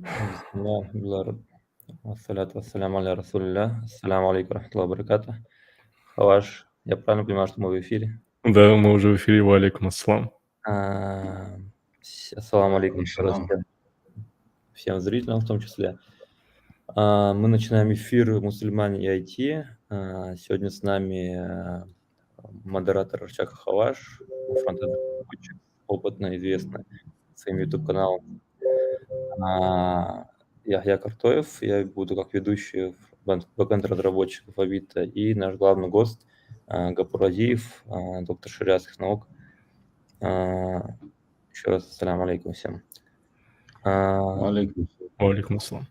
Bismillah, вассаляту вассаляму аля расулилля. Ассаляму алейкум рахматуллахи баракатух. Хаваш, я правильно понимаю, что мы в эфире? Да, мы уже в эфире. Валейкум ассалам. А, Ассаламу алейкум еще раз Салам. всем зрителям в том числе. Мы начинаем эфир «Мусульмане и IT». Сегодня с нами модератор Арчака Хаваш, фронтенд разработчик, опытно известный своим YouTube-каналом. Я Картоев, я буду как ведущий бэкэнд-разработчик в Авито, и наш главный гость Гапур Азиев, доктор шариатских наук. Еще раз ассаляму алейкум всем. Алейкум. Валейкум ассалам.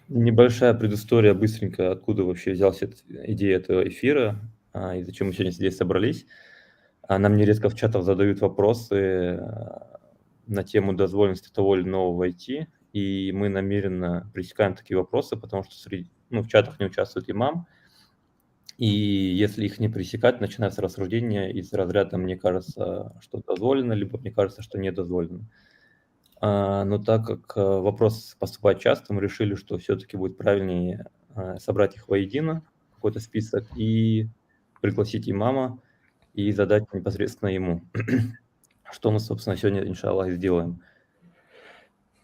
Небольшая предыстория быстренько, откуда вообще взялась идея этого эфира, и зачем мы сегодня здесь собрались. Нам нередко в чатах задают вопросы на тему дозволенности того или иного в IT, и мы намеренно пресекаем такие вопросы, потому что в чатах не участвует имам, и если их не пресекать, начинается рассуждение из разряда «мне кажется, что дозволено», либо «мне кажется, что не дозволено». Но так как вопрос поступает часто, мы решили, что все-таки будет правильнее собрать их воедино, какой-то список, и пригласить имама и задать непосредственно ему, что мы, собственно, сегодня, иншаллах, и сделаем.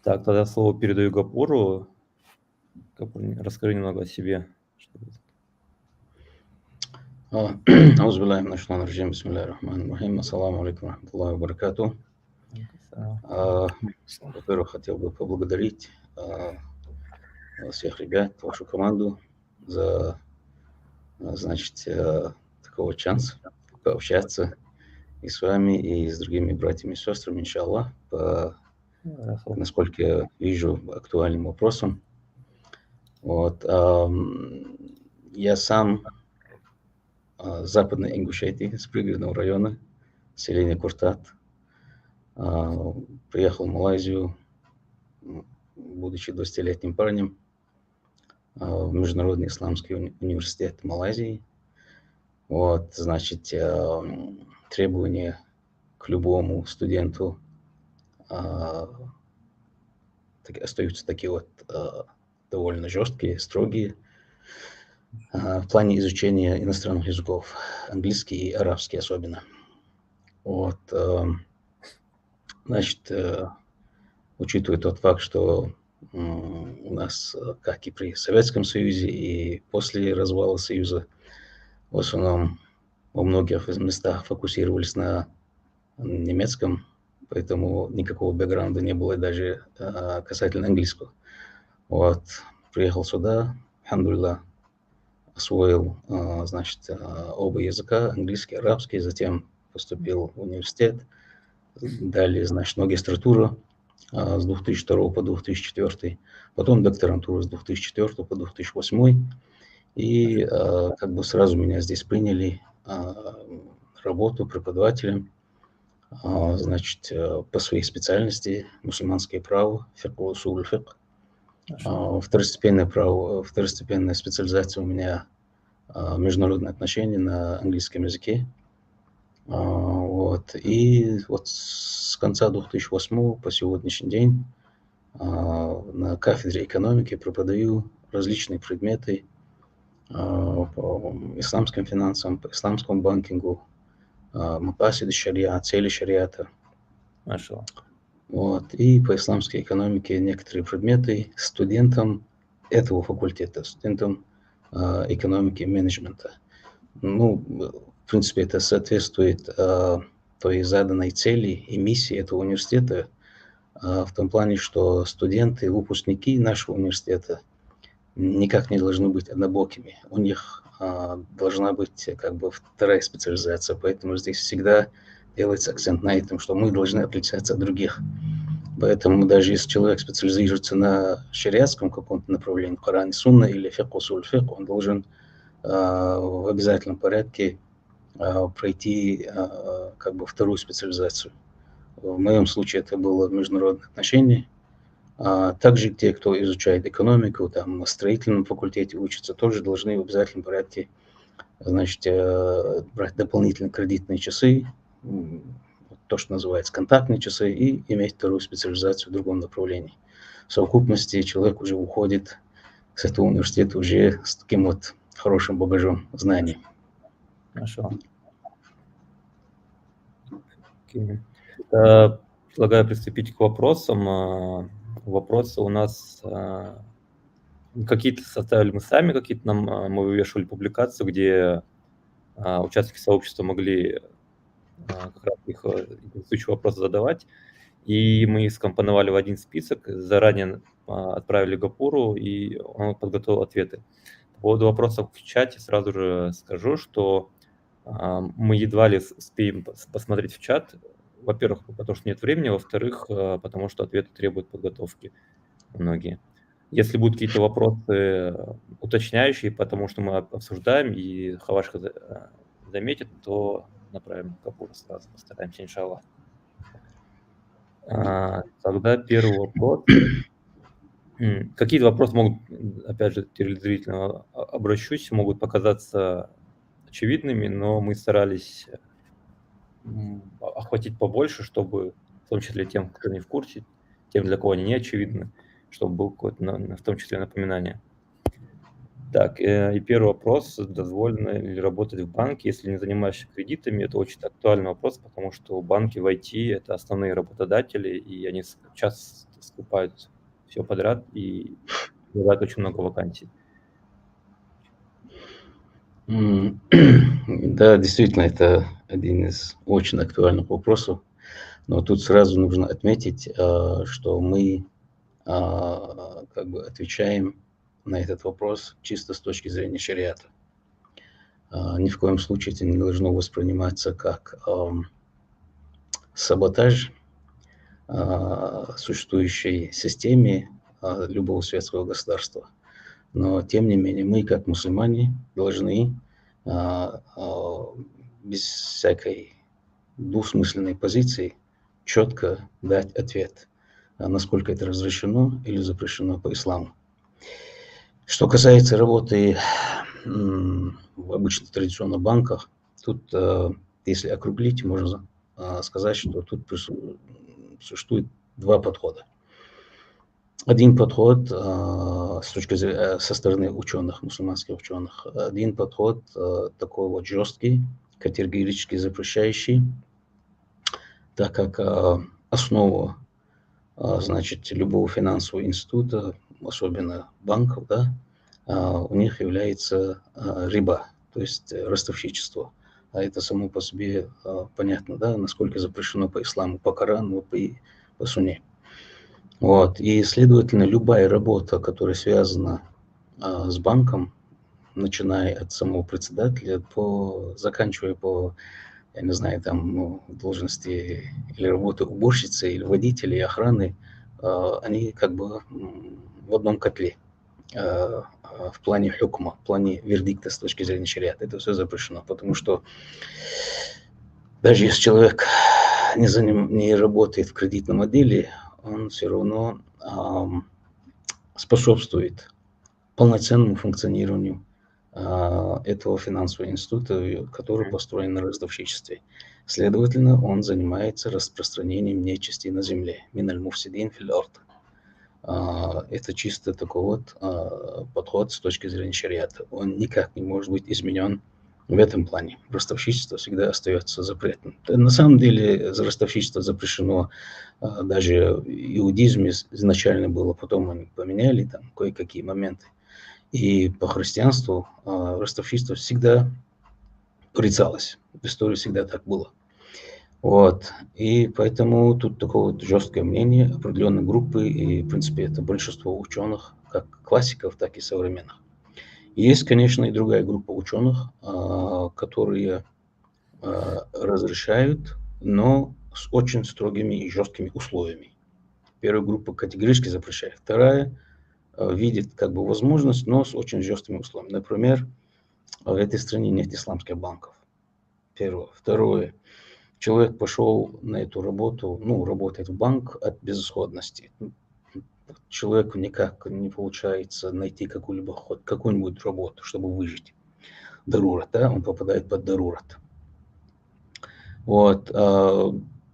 Так, тогда слово передаю Гапуру. Гапур, расскажи немного о себе. Аузу биллахи минаш шайтанир раджим. Бисмиллахир рахманир рахим. Ассаламу алейкум рахматуллахи ва баракатух. Во-первых, хотел бы поблагодарить всех ребят, вашу команду за, такого шанса пообщаться и с вами, и с другими братьями и сестрами, иншаллах, насколько я вижу, актуальным вопросом. Вот. Я сам Западной Ингушетии, с пригородного района, селение Куртат. Приехал в Малайзию, будучи 20-летним парнем, в Международный исламский университет Малайзии. Вот, значит, требования к любому студенту остаются такие вот довольно жесткие, строгие. В плане изучения иностранных языков, английский и арабский особенно. Вот, значит, учитывая тот факт, что у нас, как и при Советском Союзе, и после развала Союза, в основном во многих местах фокусировались на немецком, поэтому никакого бэкграунда не было даже касательно английского. Вот, приехал сюда, алхамдулилlah, освоил, значит, оба языка, английский, арабский, затем поступил в университет, далее, значит, магистратура с 2002 по 2004, потом докторантура с 2004 по 2008, и как бы сразу меня здесь приняли работу преподавателем, значит, по своей специальности мусульманское право, фикх ва усуль фикх. Второстепенное право, второстепенная специализация у меня международные отношения на английском языке. Вот. И вот с конца 2008 по сегодняшний день на кафедре экономики преподаю различные предметы по исламским финансам, по исламскому банкингу, макасиды шариат, цели шариата. Вот. И по исламской экономике некоторые предметы студентам этого факультета, студентам экономики и менеджмента. Ну, в принципе, это соответствует той заданной цели и миссии этого университета, в том плане, что студенты, выпускники нашего университета никак не должны быть однобокими. У них должна быть как бы вторая специализация, поэтому здесь всегда делается акцент на этом, что мы должны отличаться от других. Поэтому даже если человек специализируется на шариатском каком-то направлении, Коран и Сунна или фикх усуль фикх, он должен в обязательном порядке пройти как бы вторую специализацию. В моем случае это было международные отношения. Также те, кто изучает экономику, там на строительном факультете учатся, тоже должны в обязательном порядке, значит, брать дополнительные кредитные часы, то, что называется контактные часы, и иметь вторую специализацию в другом направлении. в совокупности человек уже уходит с этого университета уже с таким вот хорошим багажом знаний. Хорошо. Окей. Предлагаю приступить к вопросам. Вопросы у нас какие-то составили мы сами, какие-то мы вывешивали публикацию, где участники сообщества могли как раз их интересующие вопросы задавать. И мы их скомпоновали в один список, заранее отправили Гапуру, и он подготовил ответы. По поводу вопросов в чате сразу же скажу, что мы едва ли успеем посмотреть в чат. Во-первых, потому что нет времени, во-вторых, потому что ответы требуют подготовки многие. Если будут какие-то вопросы уточняющие, потому что мы обсуждаем, и Хавашка заметит, то направим Гапуру сразу, постараемся, иншаллах. Тогда первый вопрос. Какие-то вопросы могут, опять же, телезрительно обращусь, могут показаться очевидными, но мы старались охватить побольше, чтобы, в том числе тем, кто не в курсе, тем, для кого они не очевидны, чтобы был какое-то, в том числе, напоминание. Так, и первый вопрос. Дозволено ли работать в банке, если не занимаешься кредитами? Это очень актуальный вопрос, потому что банки в IT – это основные работодатели, и они часто скупают все подряд и бывает очень много вакансий. Да, действительно, это один из очень актуальных вопросов. Но тут сразу нужно отметить, что мы как бы отвечаем на этот вопрос чисто с точки зрения шариата. Ни в коем случае это не должно восприниматься как саботаж существующей системе любого светского государства. Но, тем не менее, мы, как мусульмане, должны без всякой двусмысленной позиции четко дать ответ, насколько это разрешено или запрещено по исламу. Что касается работы в обычных традиционных банках, тут, если округлить, можно сказать, что тут существует два подхода. Один подход с точки зрения, со стороны ученых, мусульманских ученых, один подход такой вот жесткий, категорически запрещающий, так как основа, значит, любого финансового института, особенно банков, да, у них является риба, то есть ростовщичество. А это само по себе понятно, да, насколько запрещено по исламу, по Корану, по Сунне. Вот. И, следовательно, любая работа, которая связана с банком, начиная от самого председателя, заканчивая по, я не знаю, там, должности или работы уборщицы, или водителя, и охраны, они как бы в одном котле. В плане хукма, в плане вердикта с точки зрения шариата. Это все запрещено, потому что даже если человек не работает в кредитном отделе, он все равно способствует полноценному функционированию этого финансового института, который построен на ростовщичестве. Следовательно, он занимается распространением нечисти на земле. Миналь муфсидин фил ард. Это чисто такой вот подход с точки зрения шариата. Он никак не может быть изменен в этом плане. Ростовщичество всегда остается запретным. На самом деле ростовщичество запрещено даже в иудизме изначально было, потом они поменяли там кое-какие моменты. И по христианству ростовщичество всегда порицалось. В истории всегда так было. Вот. И поэтому тут такое вот жесткое мнение определенной группы, и, в принципе, это большинство ученых, как классиков, так и современных. Есть, конечно, и другая группа ученых, которые разрешают, но с очень строгими и жесткими условиями. Первая группа категорически запрещает, вторая видит как бы возможность, но с очень жесткими условиями. Например, в этой стране нет исламских банков. Первое. Второе. Человек пошел на эту работу, работает в банк от безысходности. Человеку никак не получается найти какую-нибудь работу, чтобы выжить. Дарурат, да, он попадает под дарурат. Вот.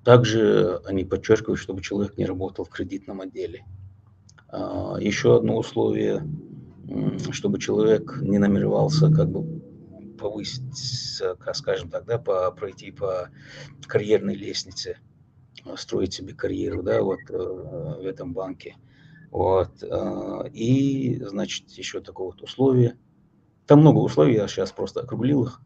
Также они подчеркивают, чтобы человек не работал в кредитном отделе. Еще одно условие, чтобы человек не намеревался как бы повысить, скажем так, да, пройти по карьерной лестнице, строить себе карьеру, да, вот в этом банке. Вот. И, значит, еще такое вот условие. Там много условий, я сейчас просто округлил их,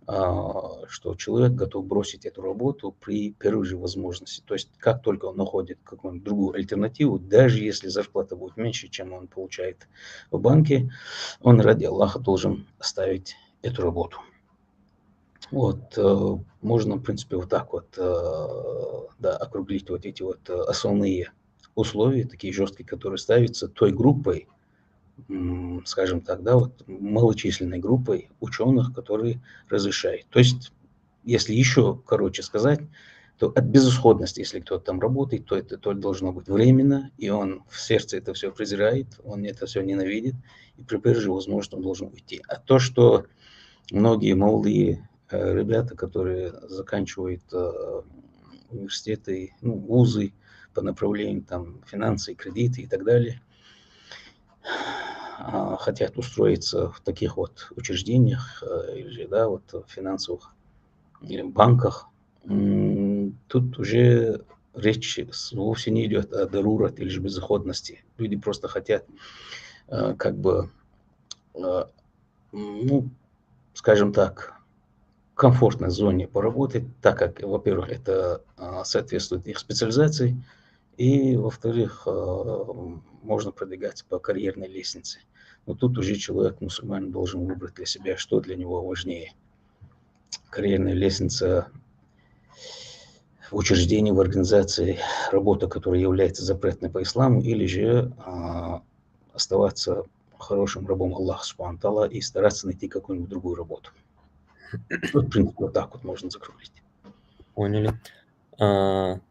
что человек готов бросить эту работу при первой же возможности. То есть как только он находит какую-нибудь другую альтернативу, даже если зарплата будет меньше, чем он получает в банке, он ради Аллаха должен оставить эту работу. Вот, можно, в принципе, вот так вот, да, округлить вот эти вот основные условия, такие жесткие, которые ставятся той группой, скажем так, да, вот малочисленной группой ученых, которые разрешают. То есть, если еще короче сказать, то от безысходности, если кто-то там работает, то это то должно быть временно, и он в сердце это все презирает, он это все ненавидит, и при первой же возможности он должен уйти. А то, что многие молодые ребята, которые заканчивают университеты, ну, вузы по направлению там финансы, кредиты и так далее, хотят устроиться в таких вот учреждениях или же, да, вот в финансовых или банках, тут уже речь вовсе не идет о дарурат или же безысходности. Люди просто хотят как бы, ну, скажем так, комфортной зоне поработать, так как, во-первых, это соответствует их специализации, и, во-вторых, можно продвигаться по карьерной лестнице. Но тут уже человек, мусульманин, должен выбрать для себя, что для него важнее. Карьерная лестница в учреждении, в организации, работа, которая является запретной по исламу, или же оставаться хорошим рабом Аллаха Субхану ва Тааля и стараться найти какую-нибудь другую работу. Вот, в принципе, вот так вот можно закруглить. Поняли.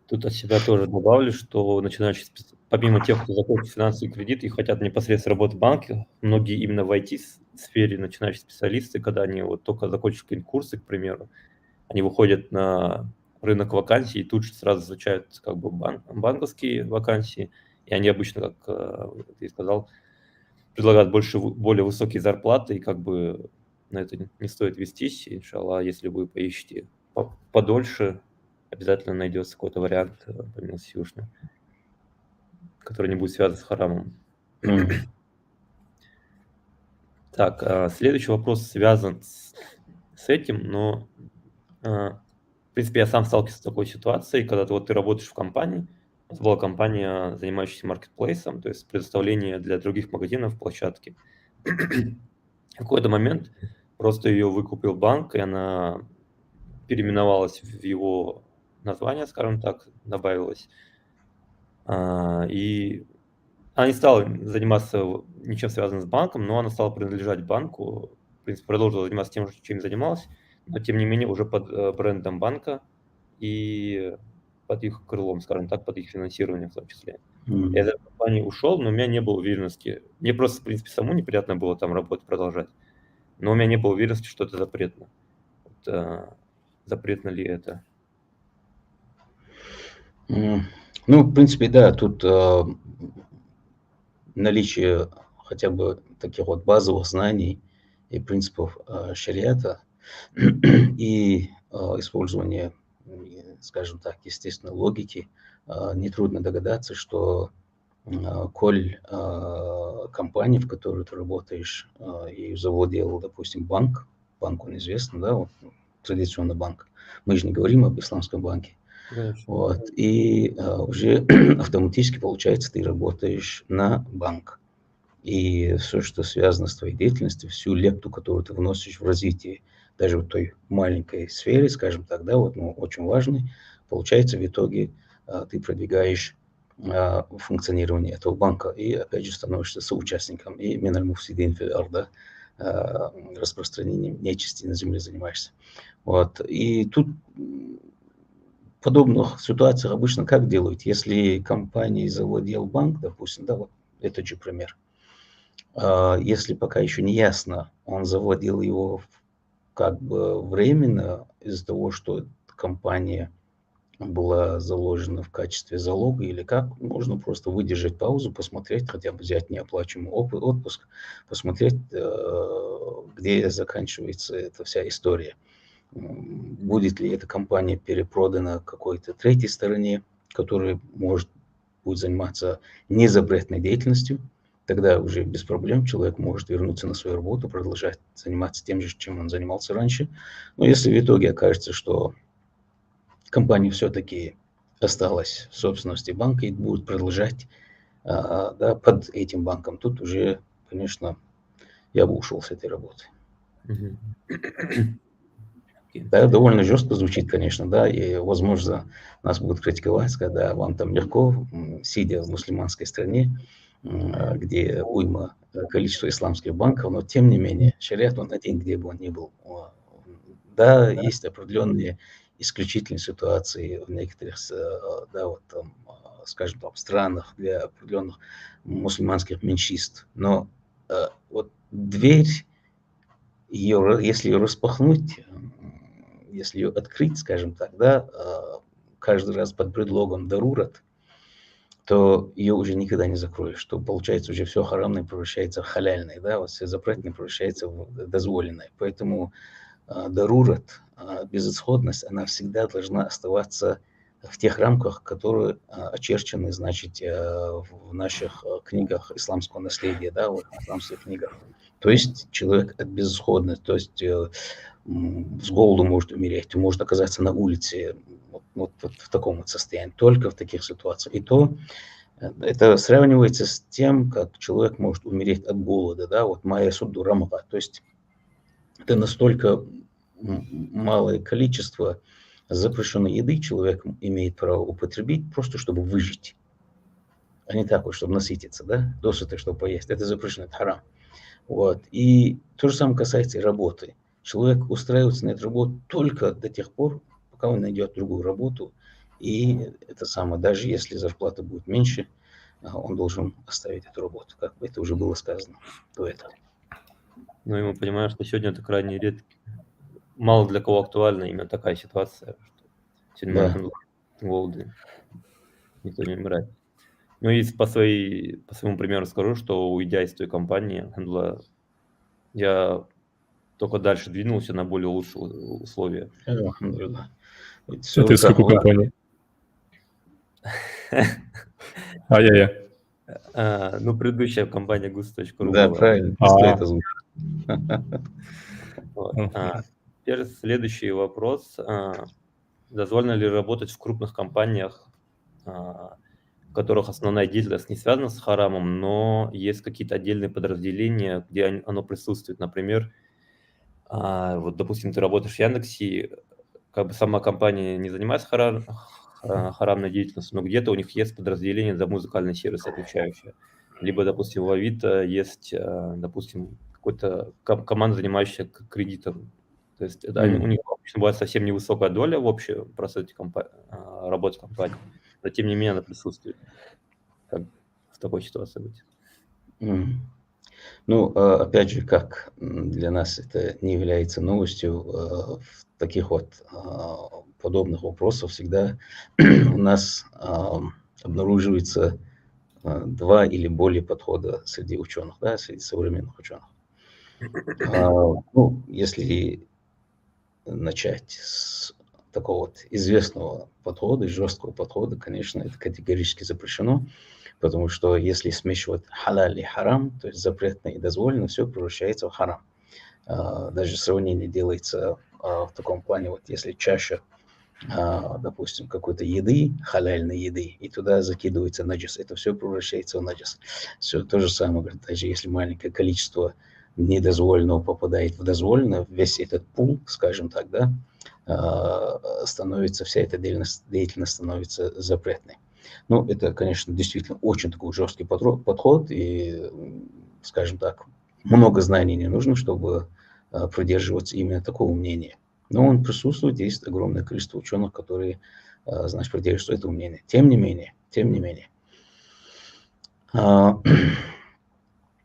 Тут от себя тоже добавлю, что начинающие, помимо тех, кто закончил финансовый кредит и хотят непосредственно работать в банке, многие именно в IT-сфере начинающие специалисты, когда они вот только закончили какие-нибудь курсы, к примеру, они выходят на рынок вакансий и тут же сразу изучают как бы банковские вакансии, и они обычно, как ты сказал, предлагают более высокие зарплаты, и как бы на это не стоит вестись, иншаллах, если вы поищете подольше, обязательно найдется какой-то вариант по милости, который не будет связан с харамом. Так, следующий вопрос связан с этим, но, в принципе, я сам сталкивался с такой ситуацией, когда ты работаешь в компании, у нас была компания, занимающаяся маркетплейсом, то есть предоставление для других магазинов площадки. В какой-то момент просто ее выкупил банк, и она переименовалась в его название, скажем так, добавилось. И она не стала заниматься ничем связанным с банком, но она стала принадлежать банку, в принципе, продолжила заниматься тем, чем занималась, но тем не менее уже под брендом банка и под их крылом, скажем так, под их финансированием в том числе. Я из этой компании ушел, но у меня не было уверенности. Мне просто, в принципе, самому неприятно было там работать, продолжать. Но у меня не было уверенности, что это запретно. Вот, запретно ли это? Ну, в принципе, да, тут наличие хотя бы таких вот базовых знаний и принципов шариата и использование, скажем так, естественной логики, нетрудно догадаться, что коль компания, в которой ты работаешь, ею завладел, допустим, банк он известный, да, вот, традиционный банк, мы же не говорим об исламском банке, Конечно. вот, и уже автоматически, получается, ты работаешь на банк. И все, что связано с твоей деятельностью, всю лепту, которую ты вносишь в развитие даже в той маленькой сфере, скажем так, да, вот, ну, очень важной, получается, в итоге ты продвигаешь функционирование этого банка и, опять же, становишься соучастником и миналь муфсидин фил ард, да, распространением нечисти на земле занимаешься. Вот. И тут в подобных ситуациях обычно как делают? Если компанией завладел банк, допустим, да, вот этот же пример, если пока еще не ясно, он завладел его как бы временно из-за того, что компания была заложена в качестве залога или как, можно просто выдержать паузу, посмотреть, хотя бы взять неоплачиваемый отпуск, посмотреть, где заканчивается эта вся история. Будет ли эта компания перепродана какой-то третьей стороне, которая будет заниматься незапретной деятельностью, тогда уже без проблем человек может вернуться на свою работу, продолжать заниматься тем же, чем он занимался раньше. Но если в итоге окажется, что компания все-таки осталась в собственности банка и будет продолжать да, под этим банком, тут уже, конечно, я бы ушел с этой работы. Мгм. Окей. Да, довольно жестко звучит, конечно, да, и, возможно, нас будут критиковать, когда вам там легко, сидя в мусульманской стране, где уйма количество исламских банков, но тем не менее, шариат он один, где бы он ни был. Да, есть определенные исключительные ситуации в некоторых, да, вот там, скажем, там, странах для определенных мусульманских меньшинств, но вот дверь, если ее распахнуть, если ее открыть, скажем так, да, каждый раз под предлогом дарурат, то ее уже никогда не закроешь, что получается уже все харамное превращается в халяльное, да, вот все запретное превращается в дозволенное. Поэтому дарурат, безысходность, она всегда должна оставаться в тех рамках, которые очерчены, значит, в наших книгах исламского наследия, да, вот в исламских книгах. То есть человек от безысходности, то есть с голоду может умереть, может оказаться на улице, вот в таком вот состоянии, только в таких ситуациях. И то это сравнивается с тем, как человек может умереть от голода, да, вот майя судду рамага, то есть это настолько малое количество запрещенной еды человек имеет право употребить, просто чтобы выжить, а не так вот, чтобы насытиться, да, досыта, чтобы поесть. Это запрещено, это харам. Вот. И то же самое касается и работы. Человек устраивается на эту работу только до тех пор, пока он найдет другую работу. И это самое, даже если зарплата будет меньше, он должен оставить эту работу, как бы это уже было сказано до этого. Ну и мы понимаем, что сегодня это крайне редко, мало для кого актуальна именно такая ситуация, что сегодня Да. можно голоды, никто не умирает. Ну и по своему примеру скажу, что уйдя из той компании, алхамдулилlah, я только дальше двинулся на более лучшие условия. Алхамдулилlah. Всё в Это из руках какой Аллаха. компании? Ай-яй-яй. Ну, предыдущая компания gus.ru Да, была. правильно. Пусто это звучит. Вот. Мгм. Теперь следующий вопрос. Дозволено ли работать в крупных компаниях, в которых основная деятельность не связана с харамом, но есть какие-то отдельные подразделения, где оно присутствует? Например, вот, допустим, ты работаешь в Яндексе, как бы сама компания не занимается харамной деятельностью, но где-то у них есть подразделение за музыкальный сервис, отвечающее. Либо, допустим, в Авито есть, допустим, какой-то команда, занимающаяся кредитом. То есть у них обычно бывает совсем невысокая доля в общей процессе работы компании, но тем не менее она присутствует. Как в такой ситуации быть? Ну, опять же, как для нас это не является новостью, в таких вот подобных вопросах всегда у нас обнаруживается два или более подхода среди ученых, да, среди современных ученых. Ну, если начать с такого вот известного подхода, жесткого подхода, конечно, это категорически запрещено, потому что если смешивать халаль и харам, то есть запретное и дозволенное, все превращается в харам. Даже сравнение делается в таком плане, вот если чаша, допустим, какой-то еды, халяльной еды, и туда закидывается наджас, это все превращается в наджас. Все то же самое, говорит, даже если маленькое количество недозволенного попадает в дозволенное, весь этот пул, скажем так, да, становится, вся эта деятельность становится запретной. Ну, это, конечно, действительно очень такой жесткий подход, и, скажем так, много знаний не нужно, чтобы придерживаться именно такого мнения. Но он присутствует, есть огромное количество ученых, которые, значит, придерживаются этого мнения. Тем не менее,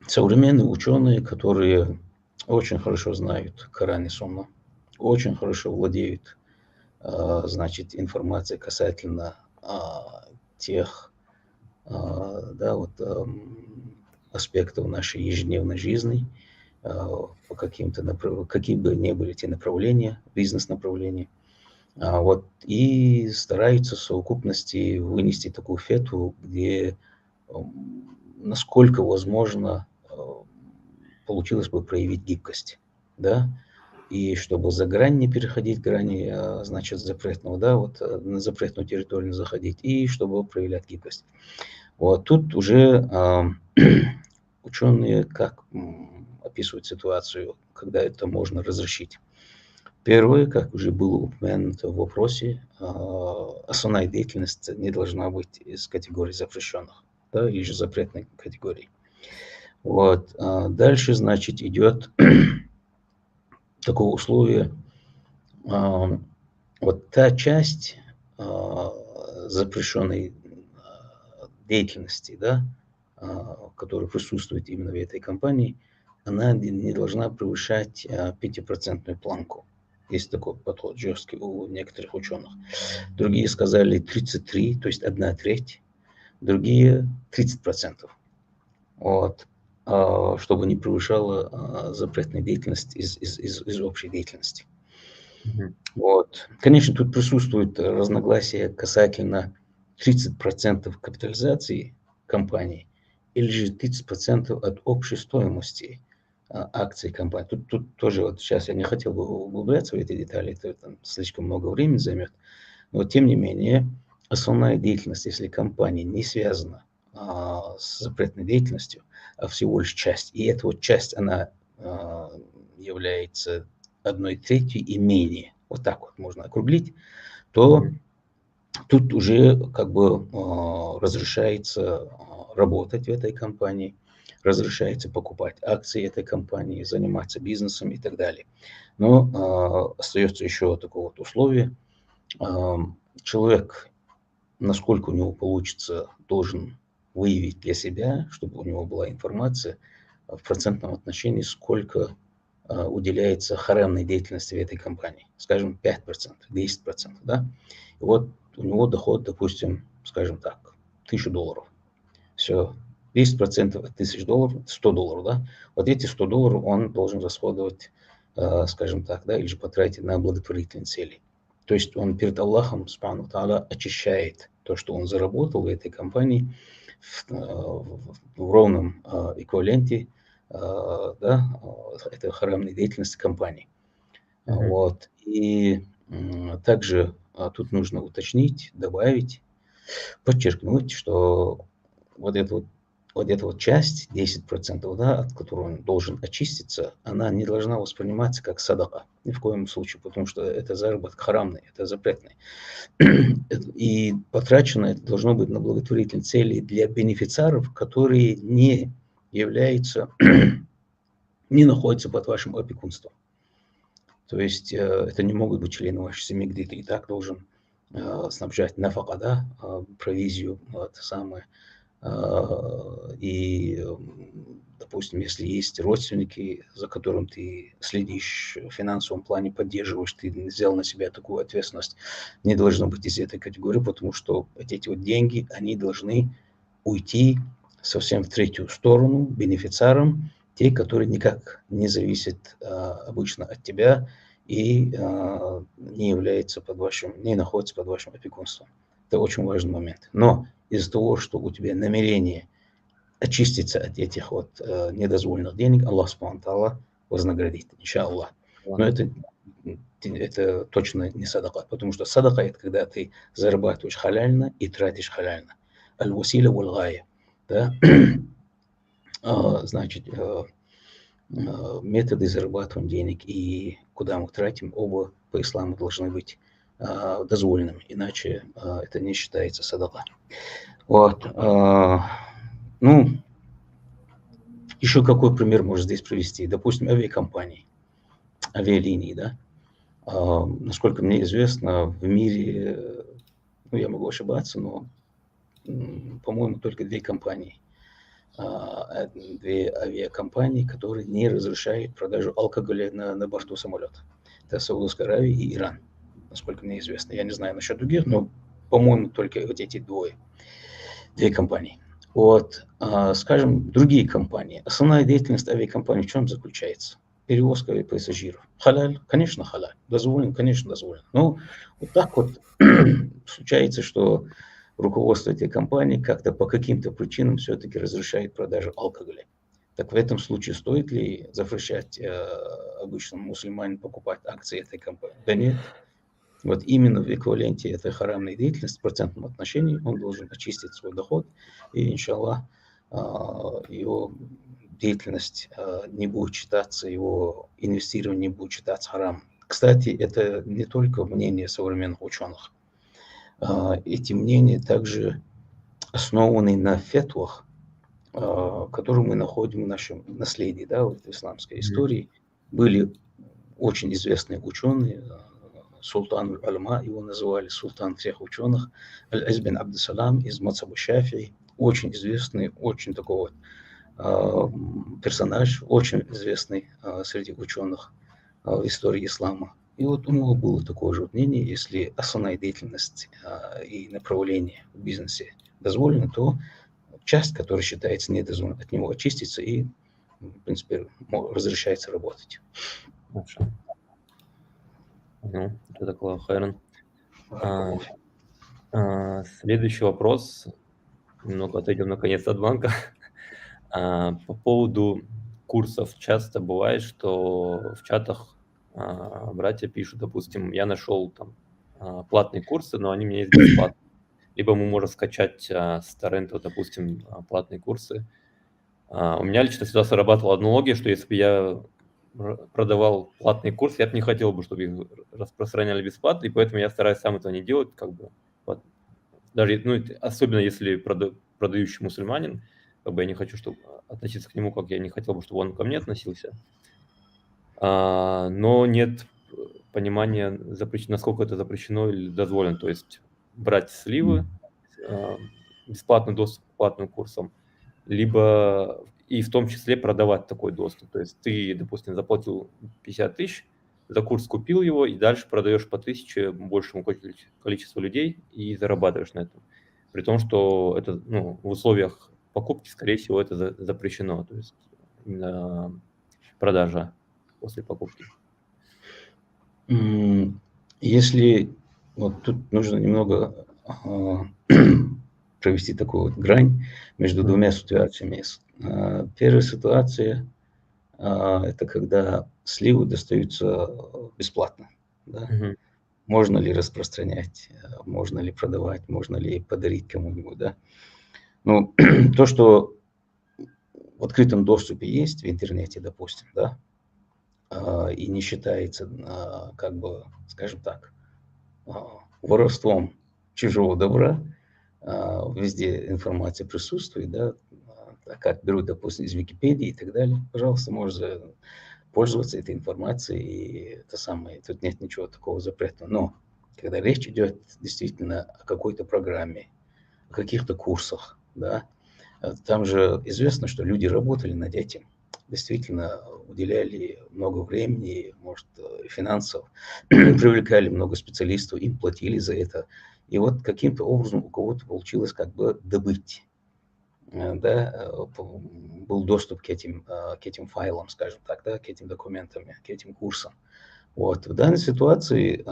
современные ученые, которые очень хорошо знают Коран и Сунну, очень хорошо владеют значит, информация касательно тех аспектов нашей ежедневной жизни, по каким-то какие бы ни были те направления, бизнес-направления. И стараются в совокупности вынести такую фетву, где насколько возможно получилось бы проявить гибкость, да, и чтобы за грань не переходить, грани, значит, запретного, на запретную территорию не заходить, и чтобы проявлять гибкость. Тут уже ученые как описывают ситуацию, когда это можно разрешить. Первое, как уже было упомянуто в вопросе, основная деятельность не должна быть из категории запрещенных, да, или же запретной категории. Дальше, значит, идет такое условие, та часть запрещенной деятельности, да, которая присутствует именно в этой компании, она не должна превышать 5% планку. Есть такой подход жесткий у некоторых ученых. Другие сказали 33, то есть 1/3, другие 30%. Чтобы не превышала запретная деятельность из общей деятельности. Конечно, тут присутствует разногласия касательно 30% капитализации компании или же 30% от общей стоимости акций компании. Тут тоже сейчас я не хотел бы углубляться в эти детали, это слишком много времени займет. Но тем не менее, основная деятельность, если компания не связана с запретной деятельностью, а всего лишь часть, и эта часть, она является 1/3 и менее, так можно округлить, то тут уже разрешается работать в этой компании, разрешается покупать акции этой компании, заниматься бизнесом и так далее. Но остается еще такое условие. Человек, насколько у него получится, должен выявить для себя, чтобы у него была информация в процентном отношении, сколько уделяется харамной деятельности в этой компании. Скажем, 5%, 10%, да? И у него доход, допустим, скажем так, $1000. Все, 10% от $1000, $100, да? Эти $100 он должен расходовать, скажем так, да, или же потратить на благотворительные цели. То есть он перед Аллахом, Субхану Тааля, очищает то, что он заработал в этой компании в ровном эквиваленте этой харамной деятельности компании. И также тут нужно уточнить, добавить, подчеркнуть, что эта часть, 10%, да, от которой он должен очиститься, она не должна восприниматься как садака. Ни в коем случае, потому что это заработок харамный, это запретный. И потрачено это должно быть на благотворительные цели для бенефициаров, которые не находятся под вашим опекунством. То есть это не могут быть члены вашей семьи, где ты и так должен снабжать нафака, да, провизию, и, допустим, если есть родственники, за которым ты следишь, в финансовом плане поддерживаешь, ты взял на себя такую ответственность, не должно быть из этой категории, потому что эти деньги, они должны уйти совсем в третью сторону, бенефициарам, те, которые никак не зависят обычно от тебя и не находятся под вашим опекунством. Это очень важный момент. Но из-за того, что у тебя намерение очиститься от этих недозволенных денег, Аллах Субхану Тааля вознаградит, иншаллах. Но это точно не садака, потому что садака – это когда ты зарабатываешь халяльно и тратишь халяльно. Аль-василя валь-гая. Да? Значит, методы зарабатывания денег и куда мы тратим, оба по исламу должны быть дозволенными, иначе это не считается садака. Еще какой пример можно здесь привести? Допустим, авиалинии, да? Насколько мне известно, в мире, я могу ошибаться, но, по-моему, только две авиакомпании, которые не разрешают продажу алкоголя на борту самолета. Это Саудовская Аравия и Иран. насколько мне известно. Я не знаю насчет других, но, по-моему, только вот эти две компании. Вот, скажем, другие компании. Основная деятельность авиакомпании в чем заключается? Перевозка пассажиров. Халяль? Конечно, халяль. Дозволен? Конечно, дозволен. Но вот так вот случается, что руководство этой компании как-то по каким-то причинам все-таки разрешает продажу алкоголя. Так в этом случае стоит ли запрещать обычному мусульманину покупать акции этой компании? Да нет. Вот именно в эквиваленте этой харамной деятельности в процентном отношении он должен очистить свой доход, и, иншаллах, его деятельность не будет считаться, его инвестирование не будет считаться харамом. Кстати, это не только мнение современных ученых. Эти мнения также основаны на фетвах, которые мы находим в нашем наследии, да, вот в исламской истории. Были очень известные ученые, султан аль-Ульма, его называли султан всех ученых, Аль-Аз бин Абдусалам из Мацхаба Шафии, очень известный, очень такой персонаж, очень известный среди ученых в истории ислама. И вот у него было такое же мнение: если основная деятельность и направление в бизнесе дозволено, то часть, которая считается недозволенной, от него очистится и, в принципе, разрешается работать. Хорошо. Ну, это такое, хайран. Следующий вопрос. Немного отойдем наконец от банка. По поводу курсов. Часто бывает, что в чатах братья пишут, допустим, я нашел там платные курсы, но они у меня есть бесплатные. Либо мы можем скачать с торрента, допустим, платные курсы. У меня лично всегда срабатывала аналогия, что если бы я продавал платный курс, я бы не хотел бы, чтобы их распространяли бесплатно, и поэтому я стараюсь сам этого не делать, как бы, даже, ну, особенно если продающий мусульманин, как бы я не хочу, чтобы относиться к нему, как я не хотел бы, чтобы он ко мне относился. Но нет понимания, насколько это запрещено или дозволено. То есть брать сливы, бесплатный доступ к платным курсам, либо и в том числе продавать такой доступ. То есть ты, допустим, заплатил 50 тысяч, за курс купил его, и дальше продаешь по 1000 большему количеству людей и зарабатываешь на этом. При том, что это, ну, в условиях покупки, скорее всего, это запрещено. То есть именно продажа после покупки. Если вот тут нужно немного провести такую вот грань между двумя ситуациями. Первая ситуация – это когда сливы достаются бесплатно. Да? Можно ли распространять, можно ли продавать, можно ли подарить кому-нибудь. Да? Ну, то, что в открытом доступе есть в интернете, допустим, да, и не считается, как бы, скажем так, воровством чужого добра, везде информация присутствует, да, как берут, допустим, из Википедии и так далее, пожалуйста, можно пользоваться этой информацией, и это самое, тут нет ничего такого запретного. Но когда речь идет действительно о какой-то программе, о каких-то курсах, да, там же известно, что люди работали над этим, действительно уделяли много времени, может, финансов, привлекали много специалистов, им платили за это. И вот каким-то образом у кого-то получилось как бы добыть, да, был доступ к этим файлам, скажем так, да, к этим документам, к этим курсам. Вот. В данной ситуации,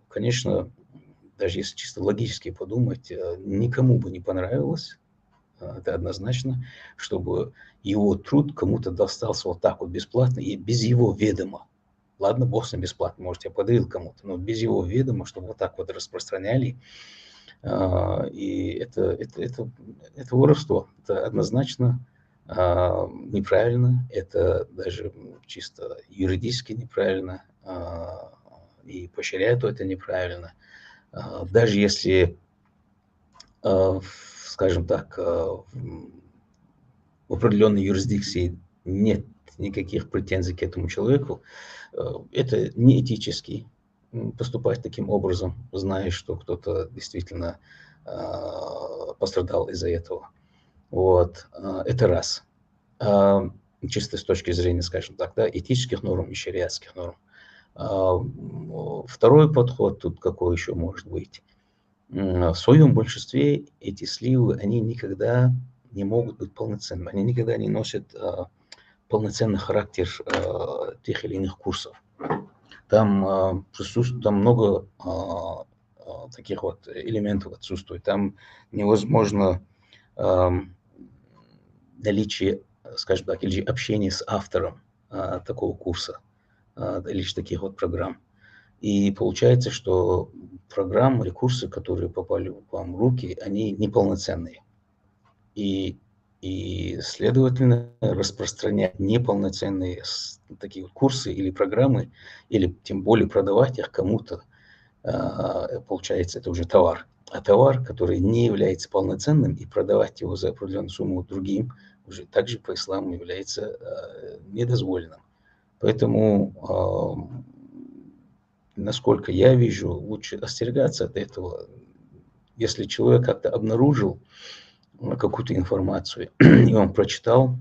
конечно, даже если чисто логически подумать, никому бы не понравилось, это однозначно, чтобы его труд кому-то достался вот так вот бесплатно и без его ведома. Ладно, бог с ним бесплатно, может, я подарил кому-то, но без его ведома, чтобы вот так вот распространяли. И это воровство. Это однозначно неправильно, это даже чисто юридически неправильно, и по шариату это неправильно. Даже если, скажем так, в определенной юрисдикции нет никаких претензий к этому человеку, это не этически поступать таким образом, зная, что кто-то действительно пострадал из-за этого. Вот. Это раз. Чисто с точки зрения, скажем так, да, этических норм и шариатских норм. Второй подход тут какой еще может быть? В своем большинстве эти сливы, они никогда не могут быть полноценными, они никогда не носят полноценный характер тех или иных курсов. Там присутствует, там много таких вот элементов отсутствует. Там невозможно наличие, скажем так, или общение с автором такого курса, лишь таких вот программ. И получается, что программы или курсы, которые попали вам в руки, они неполноценные. И следовательно, распространять неполноценные такие вот курсы или программы, или тем более продавать их кому-то, получается, это уже товар. А товар, который не является полноценным, и продавать его за определенную сумму другим, уже также по исламу является недозволенным. Поэтому, насколько я вижу, лучше остерегаться от этого. Если человек как-то обнаружил какую-то информацию, и он прочитал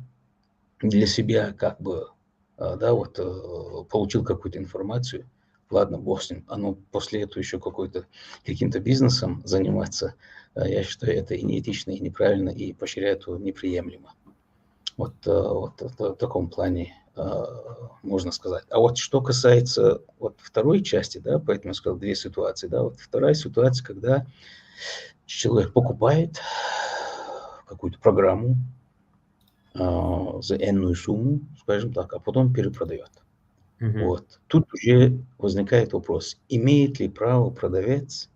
для себя, как бы, получил какую-то информацию, ладно, бог с ним, оно после этого еще каким-то бизнесом заниматься, я считаю, это и неэтично, и неправильно, и поощряю это неприемлемо. Вот в таком плане можно сказать. А вот что касается вот второй части, да, поэтому я сказал две ситуации, да, вот вторая ситуация, когда человек покупает какую-то программу за энную сумму, скажем так, а потом перепродает. Вот. Тут уже возникает вопрос, имеет ли право продавец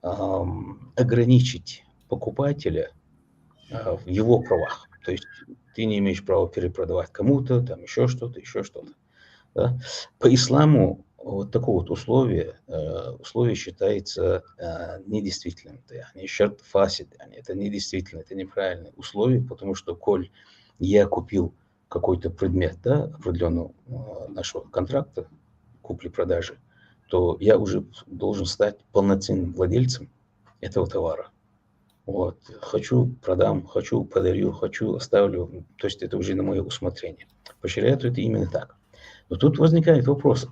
ограничить покупателя в его правах. То есть ты не имеешь права перепродавать кому-то, там еще что-то, еще что-то. Да? По исламу вот такое вот условие считается недействительным. Это шарт фасид, это недействительно, это неправильное условие, потому что, коль я купил какой-то предмет, да, определенного нашего контракта, купли-продажи, то я уже должен стать полноценным владельцем этого товара. Вот. Хочу – продам, хочу – подарю, хочу – оставлю. То есть это уже на мое усмотрение. По шариату это именно так. Но тут возникает вопрос.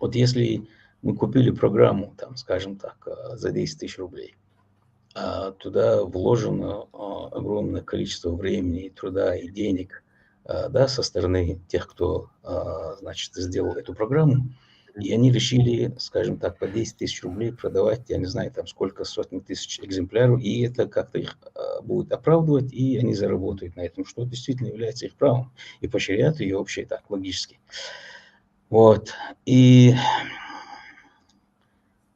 Вот если мы купили программу, там, скажем так, за 10 тысяч рублей, а туда вложено огромное количество времени, труда и денег, да, со стороны тех, кто, значит, сделал эту программу, и они решили, скажем так, по 10 тысяч рублей продавать, я не знаю, там сколько сотни тысяч экземпляров, и это как-то их будет оправдывать, и они заработают на этом, что действительно является их правом, и по шариату, и вообще так, логически. Вот, и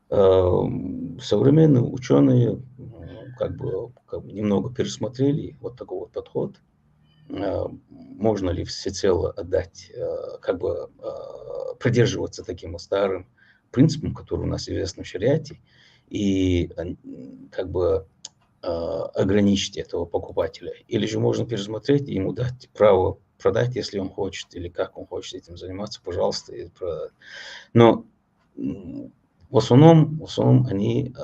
современные ученые как бы немного пересмотрели вот такой вот подход. Можно ли всецело отдать, как бы придерживаться таким вот старым принципам, которые у нас известны в шариате, и как бы ограничить этого покупателя. Или же можно пересмотреть и ему дать право продать, если он хочет, или как он хочет этим заниматься, пожалуйста. Но в основном они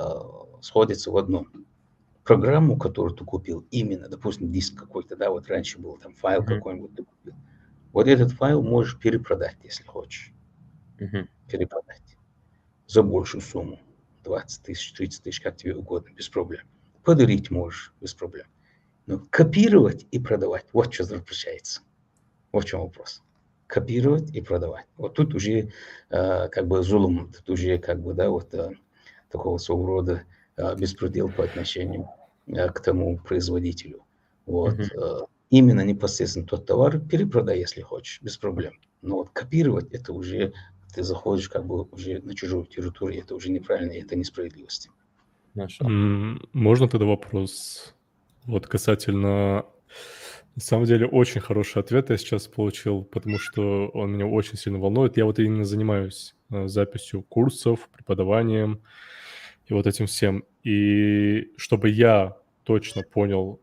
сходятся в одном. Программу, которую ты купил, именно, допустим, диск какой-то, да, вот раньше был там файл какой-нибудь ты купил. Вот этот файл можешь перепродать, если хочешь. Перепродать за большую сумму. 20 тысяч, 30 тысяч, как тебе угодно, без проблем. Подарить можешь, без проблем. Но копировать и продавать, вот что запрещается. Вот в чем вопрос. Копировать и продавать. Вот тут уже как бы зулум, тут уже как бы, да, вот такого своего рода беспредел по отношению к тому производителю. Вот. Именно непосредственно тот товар перепродай, если хочешь, без проблем. Но вот копировать это уже ты заходишь как бы уже на чужую территорию, это уже неправильно, это несправедливость. Можно тогда вопрос? Вот касательно... На самом деле, очень хороший ответ я сейчас получил, потому что он меня очень сильно волнует. Я вот именно занимаюсь записью курсов, преподаванием и вот этим всем. И чтобы я точно понял,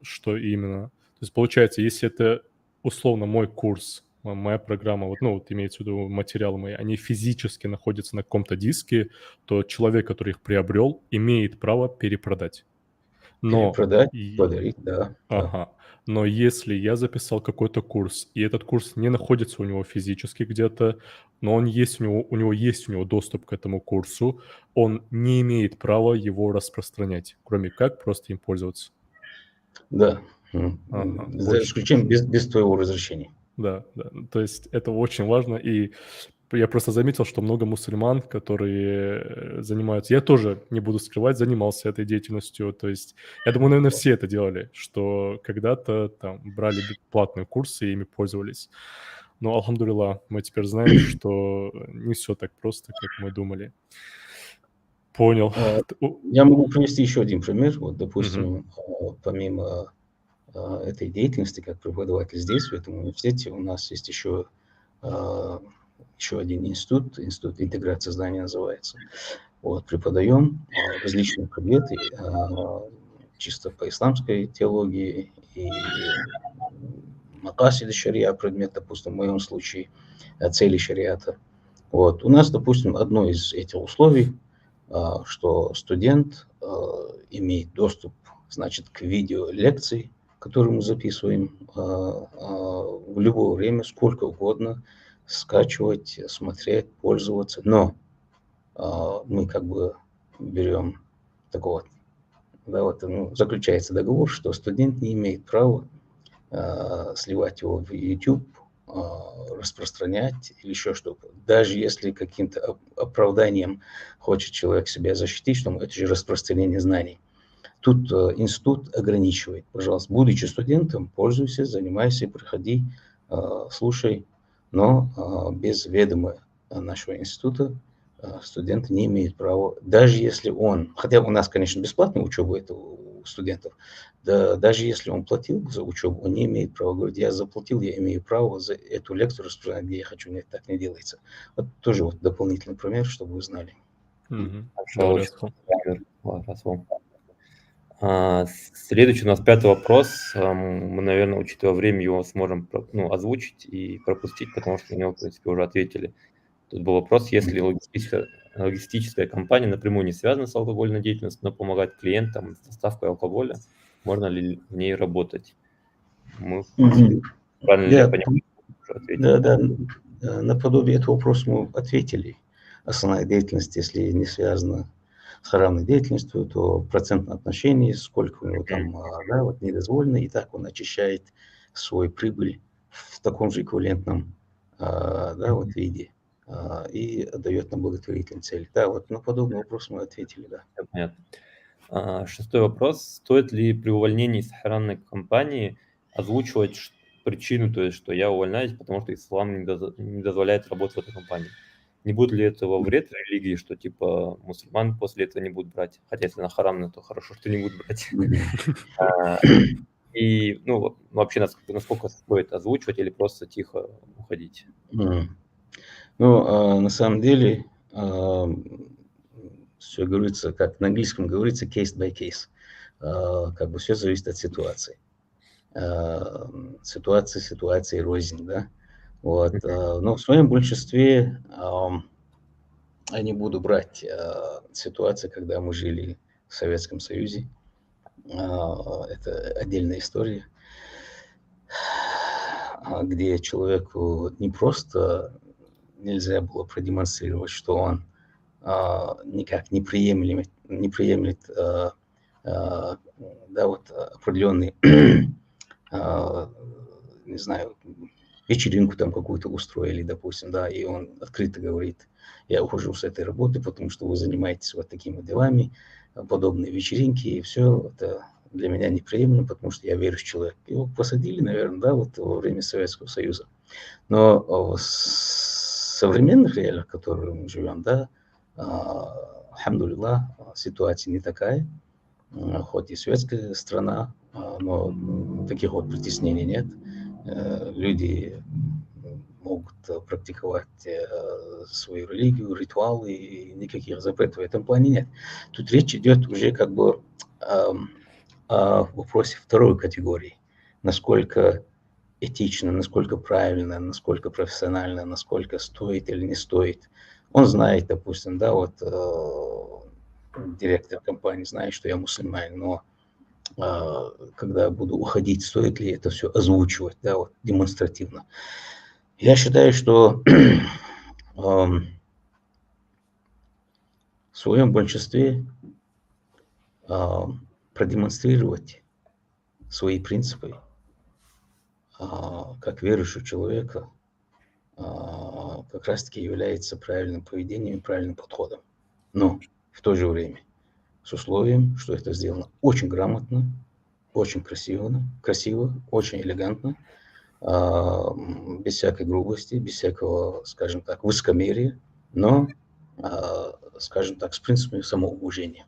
что именно... То есть, получается, если это условно мой курс, моя программа, вот, ну, вот имеется в виду материалы мои, они физически находятся на каком-то диске, то человек, который их приобрел, имеет право перепродать. Но Перепродать, и подарить, да. ага. Но если я записал какой-то курс, и этот курс не находится у него физически где-то, но он есть у него доступ к этому курсу, он не имеет права его распространять, кроме как просто им пользоваться. Да. Ага, За очень исключением без твоего разрешения. да, да. То есть это очень важно. И я просто заметил, что много мусульман, которые занимаются... Я тоже, не буду скрывать, занимался этой деятельностью. То есть я думаю, наверное, все это делали, что когда-то там брали платные курсы и ими пользовались. Но, алхамдулилlah, мы теперь знаем, что не все так просто, как мы думали. Понял. А, Т- Я могу привести еще один пример. Вот, Мгм. допустим, помимо этой деятельности как преподаватель здесь, в этом университете, у нас есть еще один институт, институт интеграции знаний называется. Вот, преподаем различные предметы, чисто по исламской теологии и макасиды шариа предмет, допустим, в моем случае, цели шариата. Вот. У нас, допустим, одно из этих условий, что студент имеет доступ, значит, к видео лекций, которые мы записываем в любое время, сколько угодно, скачивать, смотреть, пользоваться. Но мы как бы берем такого, да, вот, заключается договор, что студент не имеет права сливать его в YouTube, распространять или еще что-то. Даже если каким-то оправданием хочет человек себя защитить, что это же распространение знаний. Тут институт ограничивает. Пожалуйста, будучи студентом, пользуйся, занимайся, приходи, слушай, но без ведома нашего института студенты не имеют права, даже если он, хотя у нас, конечно, бесплатная учеба это у студентов, да, даже если он платил за учебу, он не имеет права говорить, я заплатил, я имею право за эту лекцию распространять, где я хочу, нет, так не делается. Вот тоже вот дополнительный пример, чтобы вы знали. Мгм. Хорошо, Да, очень Расул. хороший пример. Расул. Следующий у нас 5-й вопрос. Мы, наверное, учитывая время, его сможем озвучить и пропустить, потому что на него, в принципе, уже ответили. Тут был вопрос, если логистическая компания напрямую не связана с алкогольной деятельностью, но помогает клиентам с доставкой алкоголя, можно ли в ней работать? Мы, в принципе, правильно ли я Я, понимаю, уже ответили. да, да, наподобие этого вопроса мы ответили. Основная деятельность, если не связана с харамной деятельностью, то процентное отношение, сколько у него там, да, вот недозволено, и так он очищает свой прибыль в таком же эквивалентном, да, вот виде и отдает на благотворительные цели. Да, вот на подобный вопрос мы ответили, да. Всё понятно. 6-й вопрос. Стоит ли при увольнении из охранной компании озвучивать причину, то есть, что я увольняюсь, потому что ислам не дозволяет работать в этой компании? Не будет ли этого вред религии, что типа мусульман после этого не будут брать? Хотя если она харамная, то хорошо, что не будут брать. А, И, вообще, насколько стоит озвучивать или просто тихо уходить? Ну, на самом деле, все говорится, как на английском говорится, case by case. Как бы все зависит от ситуации. Ситуации рознь, да. Вот. Но в своем большинстве я не буду брать ситуации, когда мы жили в Советском Союзе. Это отдельная история, где человеку не просто нельзя было продемонстрировать, что он никак не приемлет да, вот определенный, не знаю, вечеринку там какую-то устроили, допустим, да, и он открыто говорит, я ухожу с этой работы, потому что вы занимаетесь вот такими делами, подобные вечеринки, и все, это для меня неприемлемо, потому что я верующий человек. Его посадили, наверное, да, вот во время Советского Союза. Но в современных реалиях, в которых мы живем, да, алхамдулилlah, ситуация не такая, хоть и светская страна, но таких вот притеснений нет. Люди могут практиковать свою религию, ритуалы, и никаких запретов в этом плане нет. Тут речь идет уже как бы о вопросе второй категории. Насколько этично, насколько правильно, насколько профессионально, насколько стоит или не стоит. Он знает, допустим, да, вот директор компании знает, что я мусульманин, но когда буду уходить, стоит ли это все озвучивать, да, вот, демонстративно. Я считаю, что в своем большинстве продемонстрировать свои принципы как верующего человека как раз-таки является правильным поведением и правильным подходом. Но в то же время с условием, что это сделано очень грамотно, очень красиво, очень элегантно, без всякой грубости, без всякого, скажем так, высокомерия, но, скажем так, с принципами самоуважения.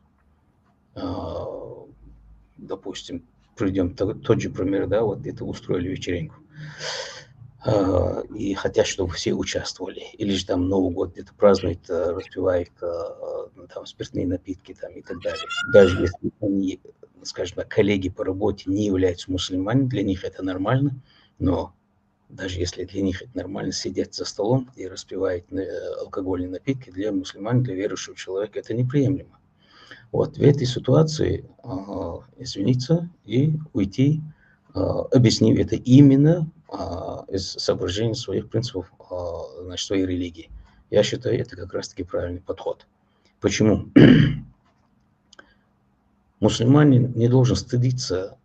Допустим, приведем тот же пример, да, вот где-то устроили вечеринку, и хотят, чтобы все участвовали, или же там Новый год где-то празднуют, распивают там спиртные напитки там и так далее. Даже если они, скажем так, коллеги по работе не являются мусульманами, для них это нормально, но даже если для них это нормально сидеть за столом и распивать алкогольные напитки, для мусульман, для верующего человека это неприемлемо. Вот в этой ситуации извиниться и уйти, объяснив это именно из соображений своих принципов, значит, своей религии. Я считаю, это как раз-таки правильный подход. Почему? Мусульманин не должен стыдиться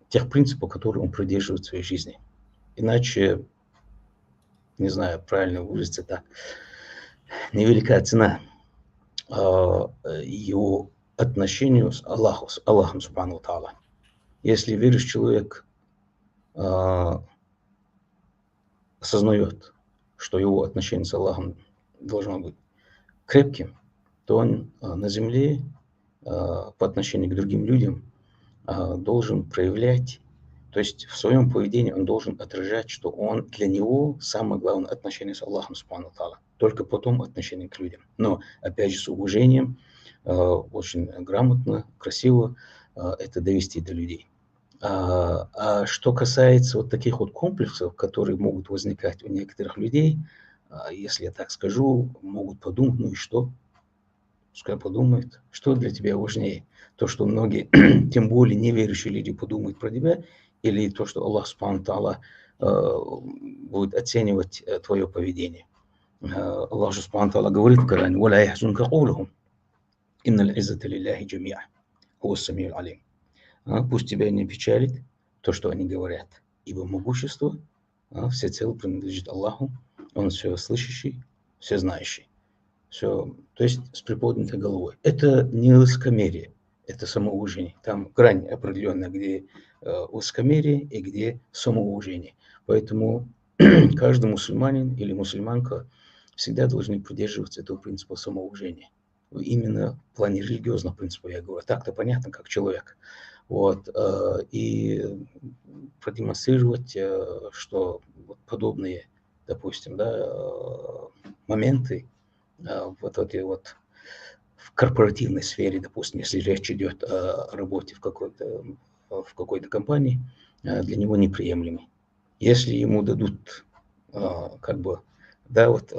тех принципов, которые он придерживает в своей жизни. Иначе, не знаю, правильно выразиться так, невелика цена его отношению с Аллахом Субхану Та'ала. Если верующий человек осознает, что его отношение с Аллахом должно быть крепким, то он на земле по отношению к другим людям должен проявлять, то есть в своем поведении он должен отражать, что он для него самое главное отношение с Аллахом Субхану Та'ала, только потом отношение к людям. Но опять же с уважением, очень грамотно, красиво это довести до людей. А что касается вот таких вот комплексов, которые могут возникать у некоторых людей, если я так скажу, могут подумать, ну и что? Пускай подумает, что для тебя важнее. То, что многие, тем более неверующие люди подумают про тебя, или то, что Аллах Субхану Та'ала будет оценивать твое поведение. Аллах Субхану Та'ала говорит в Коране: «Валя яхзунка каулухум, инналь иззата лилляхи джамиа, хуа самиуль алим». Пусть тебя не печалит то, что они говорят, ибо могущество всецело принадлежит Аллаху, Он все слышащий, все знающий. Все, то есть с приподнятой головой. Это не высокомерие, это самоуважение. Там грань определенная, где высокомерие и где самоуважение. Поэтому каждый мусульманин или мусульманка всегда должны придерживаться этого принципа самоуважения. Именно в плане религиозного принципа я говорю. Так-то понятно, как человек. Вот, и продемонстрировать, что вот подобные, допустим, да, моменты вот эти вот в корпоративной сфере, допустим, если речь идет о работе в какой-то компании, для него неприемлемы. Если ему дадут, как бы, да, вот,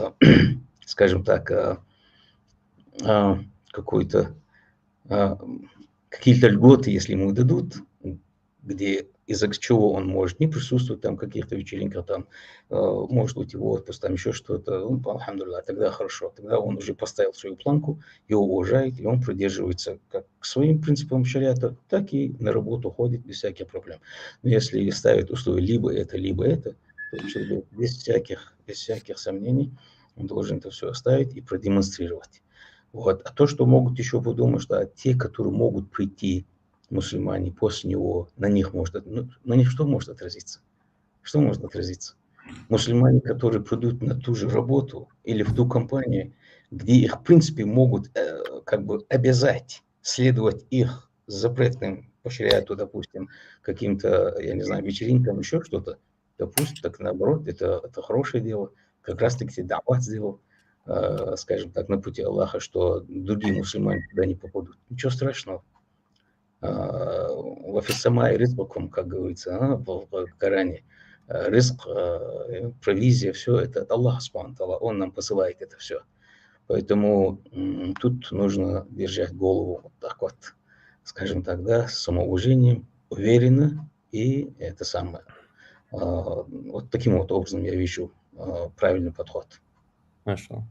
скажем так, какой-то какие-то льготы, если ему дадут, где из-за чего он может не присутствовать там каких-то вечеринках, там может уйти в отпуск, там еще что-то, ну, алхамдулилlah, тогда хорошо, тогда он уже поставил свою планку, его уважает, и он придерживается как к своим принципам шариата, так и на работу ходит без всяких проблем. Но если ставит условия либо это, то человек без всяких сомнений он должен это все оставить и продемонстрировать. Вот. А то, что могут еще подумать, что те, которые могут прийти, мусульмане, после него, на них что может отразиться? Что может отразиться? Мусульмане, которые придут на ту же работу или в ту компанию, где их, в принципе, могут как бы обязать следовать их запретным по шариату, допустим, каким-то, я не знаю, вечеринкам, еще что-то, допустим, так наоборот, это хорошее дело. Как раз-таки дават сделал, скажем так, на пути Аллаха, что другие мусульмане туда не попадут. Ничего страшного. Вафиссамай ризкукум, как говорится в Коране. Риск, провизия, все это от Аллаха Субхану Тааля. Он нам посылает это все. Поэтому тут нужно держать голову вот так вот скажем так, да, с самоуважением, уверенно, и это самое. Вот таким вот образом я вижу правильный подход. Хорошо.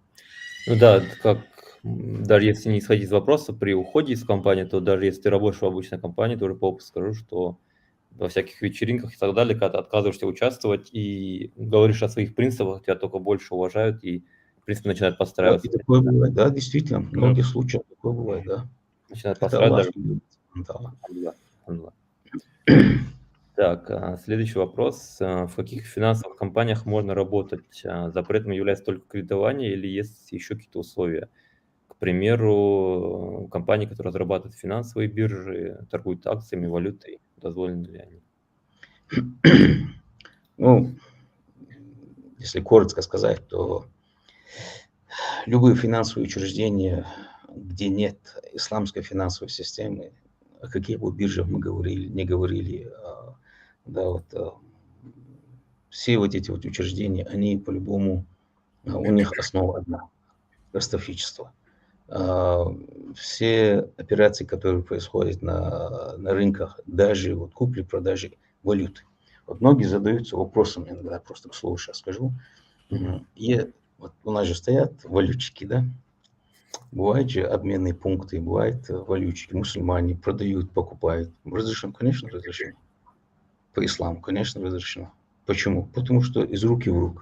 Ну да, это как, даже если не исходить из вопроса, при уходе из компании, то даже если ты работаешь в обычной компании, тоже по опыту скажу, что во всяких вечеринках и так далее, когда ты отказываешься участвовать и говоришь о своих принципах, тебя только больше уважают и, в принципе, начинают И подстраиваться. такое бывает, да, действительно, в Да. многих случаях такое бывает, да. Начинают Это подстраивать Аллах даже. любит. Да. Аллах, Аллах. Так, следующий вопрос. В каких финансовых компаниях можно работать? Запретом является только кредитование или есть еще какие-то условия? К примеру, компании, которые разрабатывают финансовые биржи, торгуют акциями, валютой, дозволены ли они? Ну, если коротко сказать, то любые финансовые учреждения, где нет исламской финансовой системы, о каких бы биржах мы говорили, не говорили, да, вот, все вот эти вот учреждения, они по-любому, у них основа одна – ростовщичество. Все операции, которые происходят на рынках, даже вот купли-продажи валюты. Вот многие задаются вопросом, иногда просто к слову сейчас скажу. И вот у нас же стоят валютчики, да? Бывают же обменные пункты, бывают валютчики, мусульмане продают, покупают. Разрешено? Конечно, разрешено. По исламу, конечно, разрешено. Почему? Потому что из руки в руки.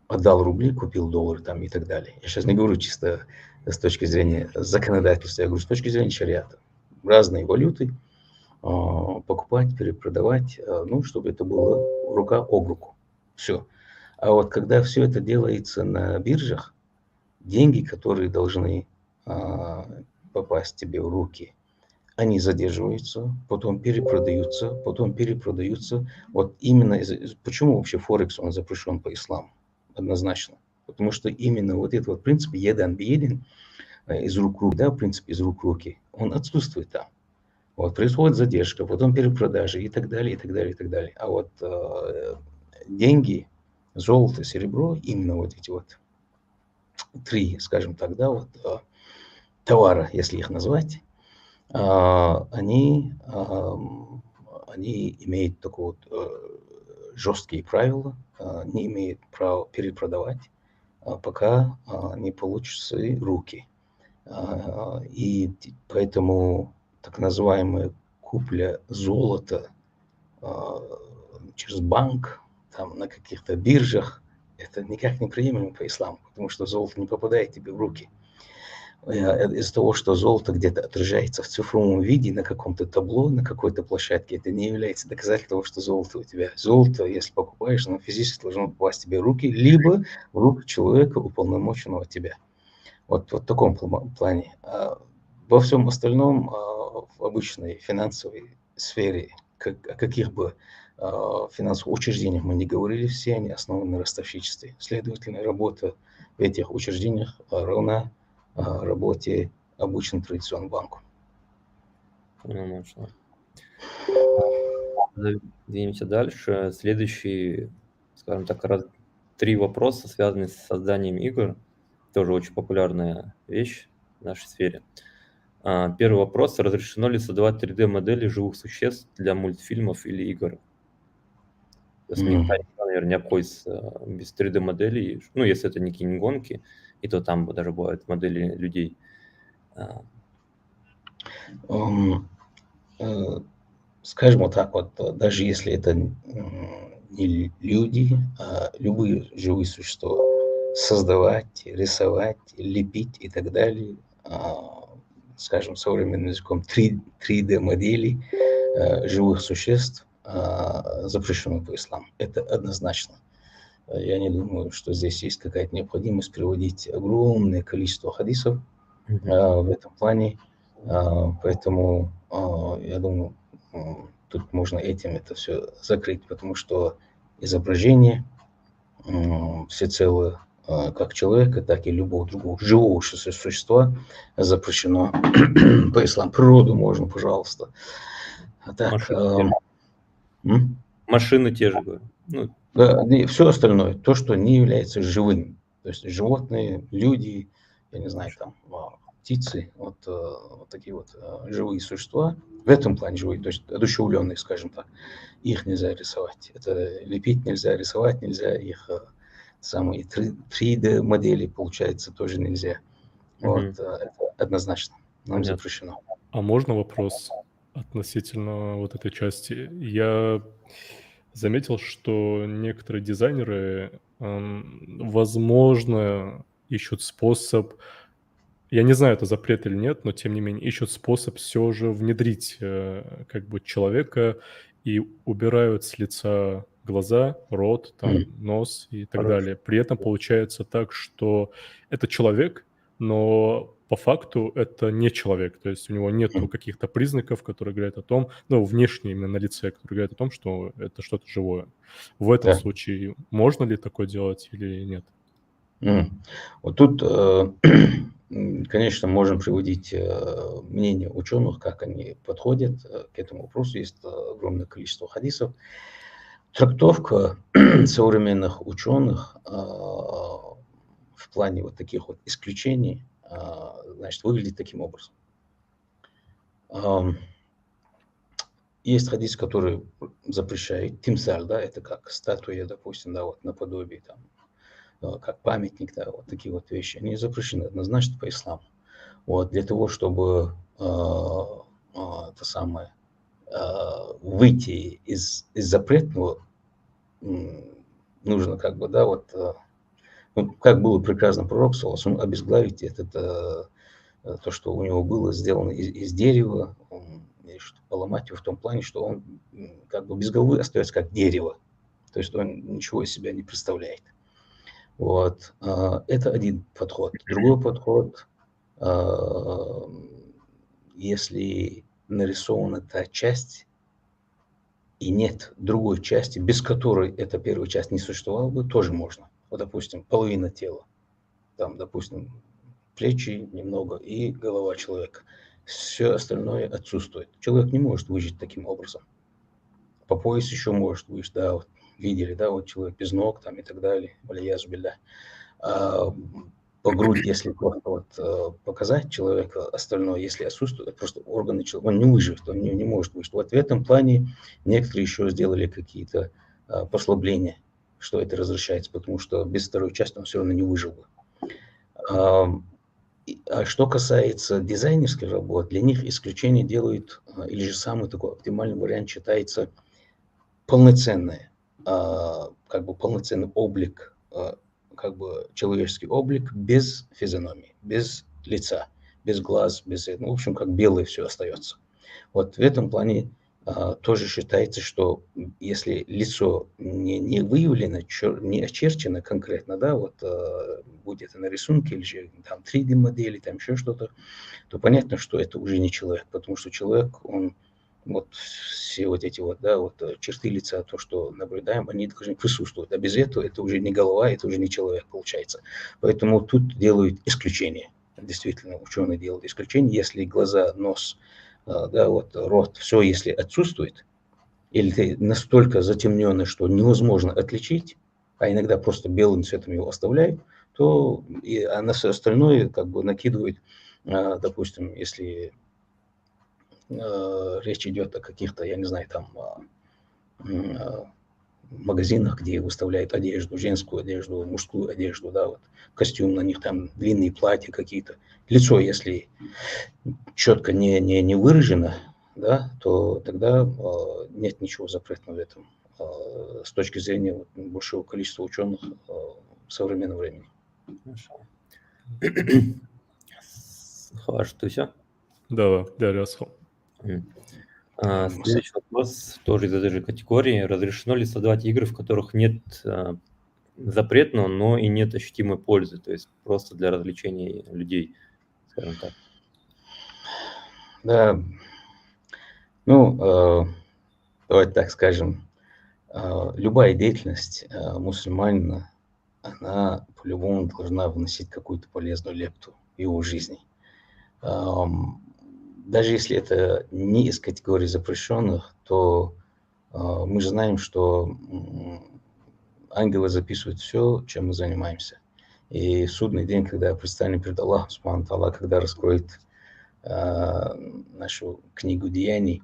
Отдал рубли, купил доллары там и так далее. Я сейчас не говорю чисто с точки зрения законодательства, я говорю с точки зрения шариата. Разные валюты покупать, перепродавать, ну, чтобы это было рука об руку. Все. А вот когда все это делается на биржах, деньги, которые должны попасть тебе в руки, они задерживаются, потом перепродаются. Вот именно почему вообще Форекс, он запрещен по исламу? Однозначно. Потому что именно вот этот вот принцип «едан биедин», из рук в руки, да, принцип из рук в руки, он отсутствует там. Вот, происходит задержка, потом перепродажи и так далее, и так далее, и так далее. А вот деньги, золото, серебро, именно вот эти вот три, скажем так, да, вот товара, если их назвать, они имеют такие вот жесткие правила, не имеют права перепродавать, пока не получат свои руки. И поэтому так называемая купля золота через банк, там, на каких-то биржах, это никак не приемлемо по исламу, потому что золото не попадает тебе в руки. Из-за того, что золото где-то отражается в цифровом виде на каком-то табло, на какой-то площадке, это не является доказательством того, что золото у тебя. Золото, если покупаешь, оно физически должно попасть тебе в руки, либо в руки человека, уполномоченного тебя. Вот в таком плане. Во всем остальном, в обычной финансовой сфере, о каких бы финансовых учреждениях мы не говорили, все они основаны на ростовщичестве. Следовательно, работа в этих учреждениях равна работе обычному традиционному банку. Конечно. Двинемся дальше. Следующий, скажем так, три вопроса, связанные с созданием игр. Тоже очень популярная вещь в нашей сфере. Первый вопрос. Разрешено ли создавать 3D-модели живых существ для мультфильмов или игр? То есть никогда, наверное, никакой без 3D-моделей, ну, если это не киногонки, и то там даже бывают модели людей. Скажем вот так вот, даже если это не люди, а любые живые существа, создавать, рисовать, лепить и так далее, скажем, современным языком 3D-моделей живых существ запрещено по исламу. Это однозначно. Я не думаю, что здесь есть какая-то необходимость приводить огромное количество хадисов в этом плане. Поэтому я думаю, тут можно этим это все закрыть, потому что изображение всецело как человека, так и любого другого живого существа запрещено по исламу. Природу можно, пожалуйста. А так, машины те же, говорю. Ну, да, все остальное, то, что не является живым. То есть животные, люди, я не знаю, там, птицы, вот такие вот живые существа, в этом плане живые, то есть одушевленные, скажем так, их нельзя рисовать. Это лепить нельзя, рисовать нельзя, их самые 3D модели, получается, тоже нельзя. Вот, это однозначно, нам Понятно. запрещено. А можно вопрос относительно вот этой части? Я заметил, что некоторые дизайнеры, возможно, ищут способ, я не знаю, это запрет или нет, но тем не менее ищут способ все же внедрить как бы человека и убирают с лица глаза, рот, там, нос и так Хорошо. далее. При этом получается так, что это человек, но по факту это не человек. То есть у него нету каких-то признаков, которые говорят о том, ну, внешне именно на лице, которые говорят о том, что это что-то живое. В этом Да. случае можно ли такое делать или нет? Вот тут, конечно, можем приводить мнение ученых, как они подходят к этому вопросу. Есть огромное количество хадисов. Трактовка современных ученых в плане вот таких вот исключений, значит, выглядит таким образом. Есть хадис, который запрещает тимсаль, да, это как статуя, допустим, да, вот наподобие там, как памятник, да, вот такие вот вещи, они запрещены однозначно по исламу. Вот, для того, чтобы это самое, выйти из запретного, нужно как бы, да, вот, ну, как было прекрасно пророк, он обезглавить то, что у него было сделано из дерева, и что поломать его в том плане, что он как бы без головы остается как дерево, то есть он ничего из себя не представляет. Вот. Это один подход. Другой подход, если нарисована та часть и нет другой части, без которой эта первая часть не существовала бы, тоже можно. Вот, допустим, половина тела, там, допустим, плечи немного и голова человека. Все остальное отсутствует. Человек не может выжить таким образом. По пояс еще может выжить, да, вот видели, да, вот человек без ног там и так далее, валияз билля. По грудь, если просто вот показать человека, остальное, если отсутствует, просто органы человека, он не выживет, он не может выжить. Вот в этом плане некоторые еще сделали какие-то послабления, что это разрешается, потому что без второй части он все равно не выжил бы. А что касается дизайнерских работ, для них исключение делают, или же самый такой оптимальный вариант считается полноценное, как бы полноценный облик, как бы человеческий облик без физиономии, без лица, без глаз, без, ну, в общем, как белое все остается. Вот в этом плане тоже считается, что если лицо не выявлено, не очерчено конкретно, да, вот будь это на рисунке или же там 3D-модели, там еще что-то, то понятно, что это уже не человек, потому что человек, он вот все вот эти вот, да, вот черты лица, то, что наблюдаем, они должны присутствовать. А без этого это уже не голова, это уже не человек получается. Поэтому тут делают исключение. Действительно, ученые делают исключение, если глаза, нос, да, вот рот, все, если отсутствует, или ты настолько затемненный, что невозможно отличить, а иногда просто белым цветом его оставляют, то а на все остальное как бы накидывают, допустим, если речь идет о каких-то, я не знаю, там магазинах, где выставляют одежду, женскую одежду, мужскую одежду, да, вот костюм на них, там длинные платья какие-то. Лицо, если четко не выражено, да, то тогда нет ничего запретного в этом с точки зрения вот, большого количества ученых в современном времени. Хорошо. Хорошо, ты все? Да, Расхал. Следующий вопрос тоже из этой же категории. Разрешено ли создавать игры, в которых нет запретного, но и нет ощутимой пользы, то есть просто для развлечения людей, скажем так? Да, ну, давайте так скажем, любая деятельность мусульманина, она по-любому должна вносить какую-то полезную лепту в его жизни. Даже если это не из категории запрещенных, то мы же знаем, что ангелы записывают все, чем мы занимаемся. И судный день, когда предстанем перед Аллахом, Субхану ва Тааля, когда раскроет нашу книгу деяний,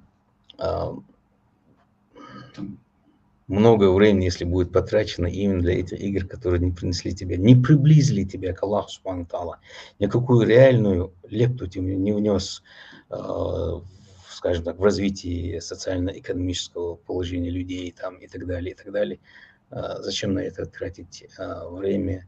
много времени, если будет потрачено именно для этих игр, которые не принесли тебя, не приблизили тебя к Аллаху Субхану ва Тааля, никакую реальную лепту ты не внес, скажем так, в развитии социально-экономического положения людей там, и так далее, и так далее. Зачем на это тратить время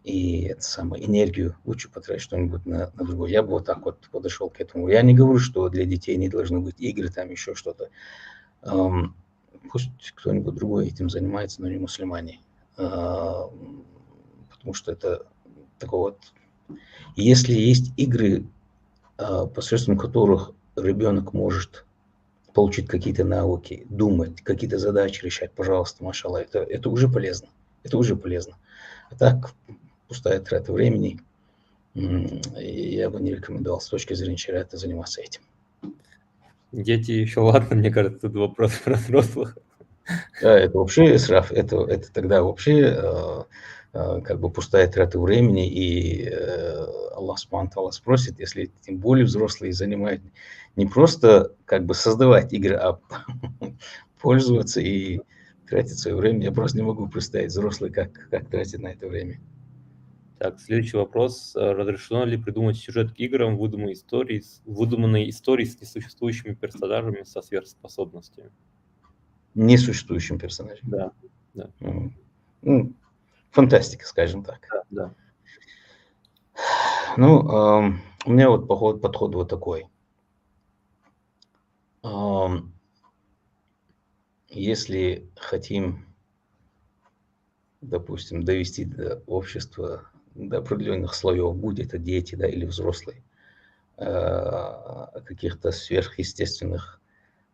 и это самое, энергию? Лучше потратить что-нибудь на другое. Я бы вот так вот подошел к этому. Я не говорю, что для детей не должны быть игры, там еще что-то. Пусть кто-нибудь другой этим занимается, но не мусульмане. Потому что это такое вот... Если есть игры, посредством которых ребенок может получить какие-то навыки, думать, какие-то задачи решать, пожалуйста, машаллах, это уже полезно. Это уже полезно. А так, пустая трата времени, я бы не рекомендовал с точки зрения шариата заниматься этим. Дети еще ладно, мне кажется, тут вопрос про взрослых. Да, это вообще исраф, это тогда вообще как бы пустая трата времени, и Аллах Субхану ва Тааля спросит, если тем более взрослые занимают не просто как бы создавать игры, а пользоваться и тратить свое время. Я просто не могу представить взрослые, как тратить на это время. Так, следующий вопрос. Разрешено ли придумать сюжет к играм, выдуманные истории с несуществующими персонажами со сверхспособностями? Несуществующим персонажем. Да, да, Ну, фантастика, скажем так. да. Ну, у меня вот подход вот такой. Если хотим, допустим, довести до общества, до определенных слоев, будь это дети, да, или взрослые, каких-то сверхъестественных,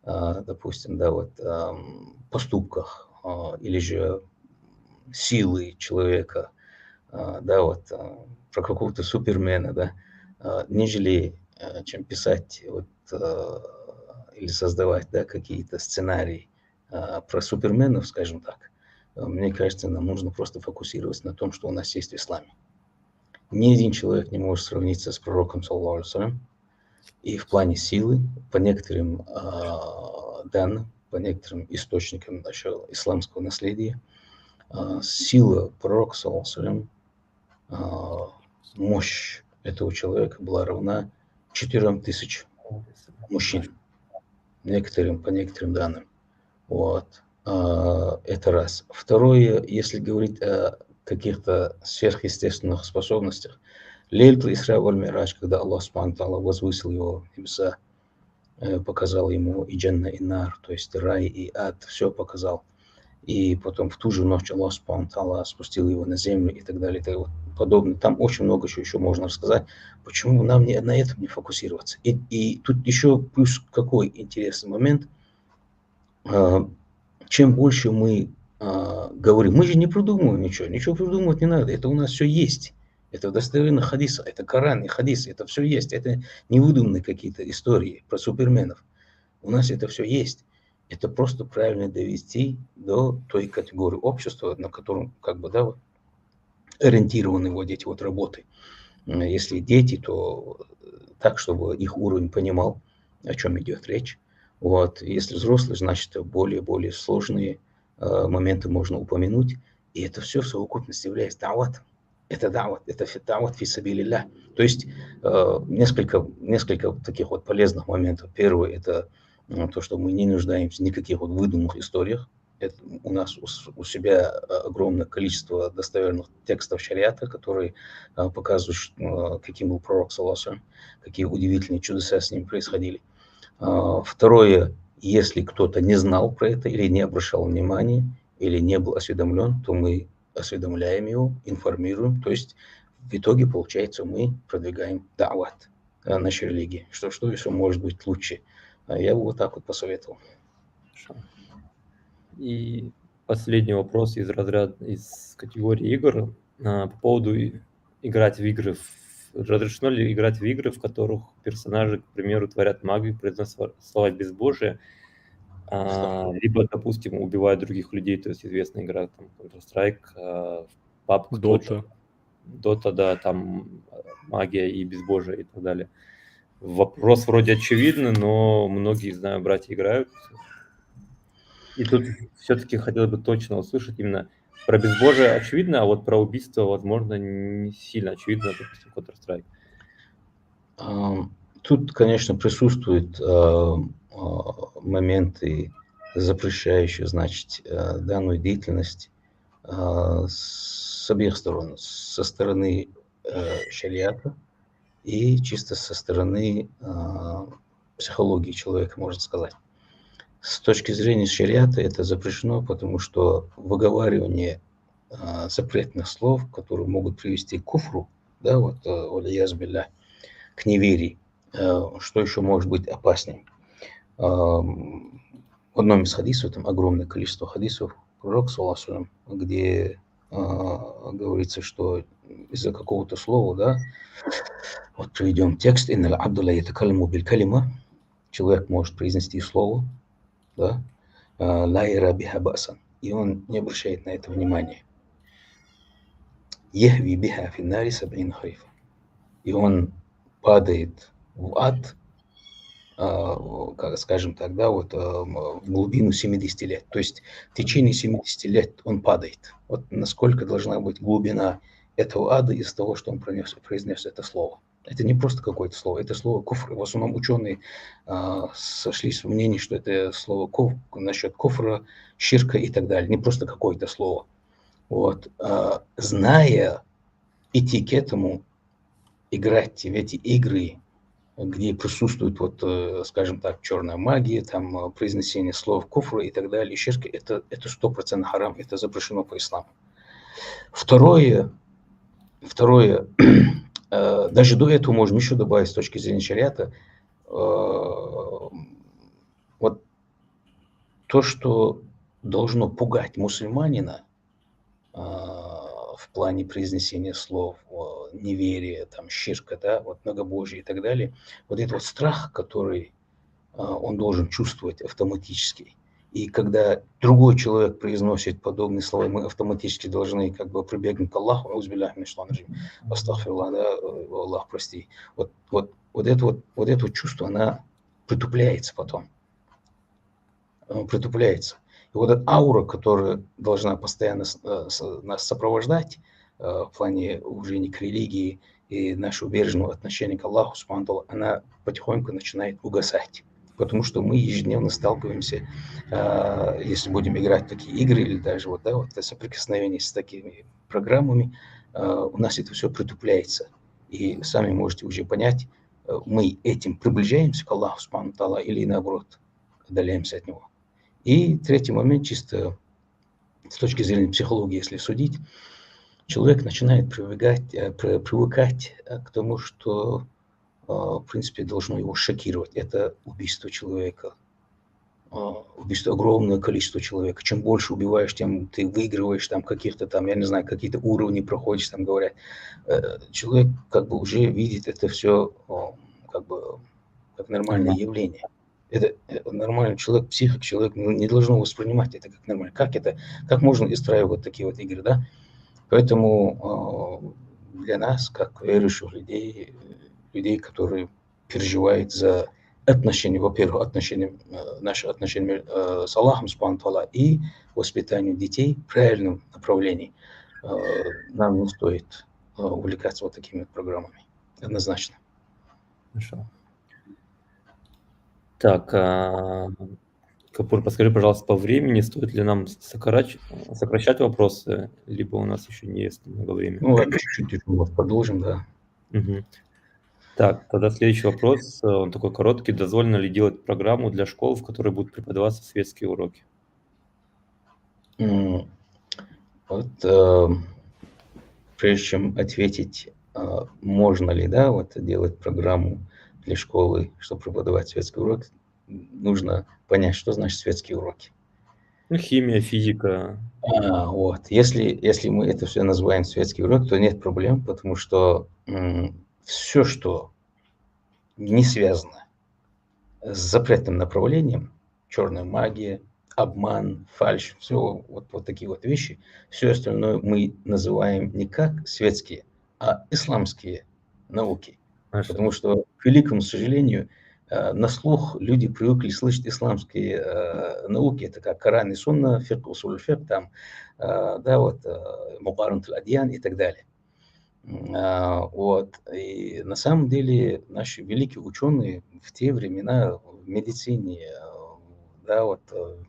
допустим, да, вот, поступках, или же силы человека, да, вот, про какого-то супермена, да, нежели чем писать вот, или создавать, да, какие-то сценарии про суперменов, скажем так, мне кажется, нам нужно просто фокусироваться на том, что у нас есть в исламе. Ни один человек не может сравниться с пророком, саллаллаху алейхи вассалям, и в плане силы, по некоторым данным, по некоторым источникам нашего исламского наследия, сила пророка, саллаллаху алейхи вассалям, мощь этого человека была равна 4000 мужчин, по некоторым данным. Вот. Это раз. Второе, если говорить о каких-то сверхъестественных способностях, Лейль Исра валь Мирадж, когда Аллах Субхану ва Тааля возвысил его в небеса, показал ему и Джанна, и Нар, то есть рай и ад, все показал. И потом в ту же ночь Аллах Субхану ва Тааля спустил его на землю и так далее, и так подобное. Там очень много еще можно рассказать. Почему нам на этом не фокусироваться? И тут еще плюс какой интересный момент. Чем больше мы говорим, мы же не придумываем ничего придумывать не надо, это у нас все есть. Это в достоверных хадисах, это Коран и хадисы, это все есть. Это не выдуманные какие-то истории про суперменов. У нас это все есть. Это просто правильно довести до той категории общества, на котором как бы, да, вот, ориентированы вот эти вот работы. Если дети, то так, чтобы их уровень понимал, о чем идет речь. Вот. Если взрослые, значит, более сложные моменты можно упомянуть. И это все в совокупности является дават. Это дават фи сабилиллях. То есть несколько таких вот полезных моментов. Первый – это то, что мы не нуждаемся в никаких вот выдуманных историях. Это у нас у себя огромное количество достоверных текстов шариата, которые показывают, каким был пророк, саллаллаху алейхи, какие удивительные чудеса с ним происходили. Второе, если кто-то не знал про это или не обращал внимания, или не был осведомлен, то мы осведомляем его, информируем. То есть в итоге, получается, мы продвигаем дават нашей религии. Что еще может быть лучше? Я бы вот так вот посоветовал. Хорошо. И последний вопрос из категории игр по поводу играть в игры. Разрешено ли играть в игры, в которых персонажи, к примеру, творят магию, произносят слова безбожия, либо, допустим, убивают других людей, то есть известная игра, там, Counter-Strike, PUBG, Дота. Дота, да, там магия и безбожие и так далее. Вопрос вроде очевидный, но многие, знаю, братья играют. И тут все-таки хотелось бы точно услышать именно про безбожие очевидно, а вот про убийство, возможно, не сильно очевидно, допустим, Counter-Strike. Тут, конечно, присутствуют моменты, запрещающие, значит, данную деятельность с обеих сторон. Со стороны шариата и чисто со стороны психологии человека, можно сказать. С точки зрения шариата это запрещено, потому что выговаривание запретных слов, которые могут привести к куфру, да, вот, к неверии, что еще может быть опаснее. В одном из хадисов, там огромное количество хадисов, пророк, саллаллаху, где говорится, что из-за какого-то слова, да, вот приведем текст, «Инналь абдулла ятакалляму биль калима», человек может произнести слово, да, «Ла яра биха басан», и он не обращает на это внимания. «Яхви биха финнари саб'ин харифа», и он падает в ад, как скажем так, да, вот в глубину 70 лет. То есть в течение 70 лет он падает. Вот насколько должна быть глубина этого ада из того, что он произнес это слово. Это не просто какое-то слово, это слово куфр. В основном ученые сошлись в мнении, что это слово насчет куфра, ширка и так далее. Не просто какое-то слово. Вот. Зная, идти к этому, играть в эти игры, где присутствует, вот, скажем так, черная магия, там, произнесение слов куфра и так далее, ширка, это 100% харам, это запрещено по исламу. Второе, даже до этого можем еще добавить с точки зрения шариата, вот то, что должно пугать мусульманина в плане произнесения слов, неверия, там, ширка, да, вот, многобожие и так далее, вот этот вот страх, который он должен чувствовать автоматически. И когда другой человек произносит подобные слова, мы автоматически должны как бы прибегнуть к Аллаху, астагфируллах, да, Аллах, прости. Вот это чувство, оно притупляется потом. Притупляется. И вот эта аура, которая должна постоянно нас сопровождать в плане уважения к религии и нашего бережного отношения к Аллаху, она потихоньку начинает угасать. Потому что мы ежедневно сталкиваемся, если будем играть в такие игры или даже вот, да, вот соприкосновение с такими программами, у нас это все притупляется. И сами можете уже понять, мы этим приближаемся к Аллаху или наоборот отдаляемся от Него. И третий момент, чисто с точки зрения психологии, если судить, человек начинает привыкать к тому, что, в принципе, должно его шокировать. Это убийство человека, убийство огромное количество человека. Чем больше убиваешь, тем ты выигрываешь, там каких-то там, я не знаю, какие-то уровни проходишь, там говорят. Человек как бы уже видит это все как бы как нормальное явление. Это нормальный человек, психик, человек не должен воспринимать это как нормально. Как можно устраивать такие вот игры, да? Поэтому для нас, как верующих людей, которые переживают за отношения, во-первых, наши отношения с Аллахом, и воспитанию детей в правильном направлении, нам не стоит увлекаться вот такими программами. Однозначно. Хорошо. Так, Капур, подскажи, пожалуйста, по времени, стоит ли нам сокращать вопросы, либо у нас еще не есть много времени? Ну ладно, чуть-чуть продолжим, да. Угу. Так, тогда следующий вопрос, он такой короткий. Дозволено ли делать программу для школ, в которой будут преподаваться светские уроки? Вот прежде чем ответить, можно ли, да, вот делать программу для школы, чтобы преподавать светский урок, нужно понять, что значит светские уроки. Ну, химия, физика. Вот. Если мы это все называем светский урок, то нет проблем, потому что все, что не связано с запретным направлением, черная магия, обман, фальшь, все вот такие вот вещи, все остальное мы называем не как светские, а исламские науки. Хорошо. Потому что, к великому сожалению, на слух люди привыкли слышать исламские науки, это как Коран и Сунна, фикх, усуль фикх, там, да, вот, мукарнат аль-адьян и так далее. Вот. И на самом деле наши великие ученые в те времена в медицине, да, вот, в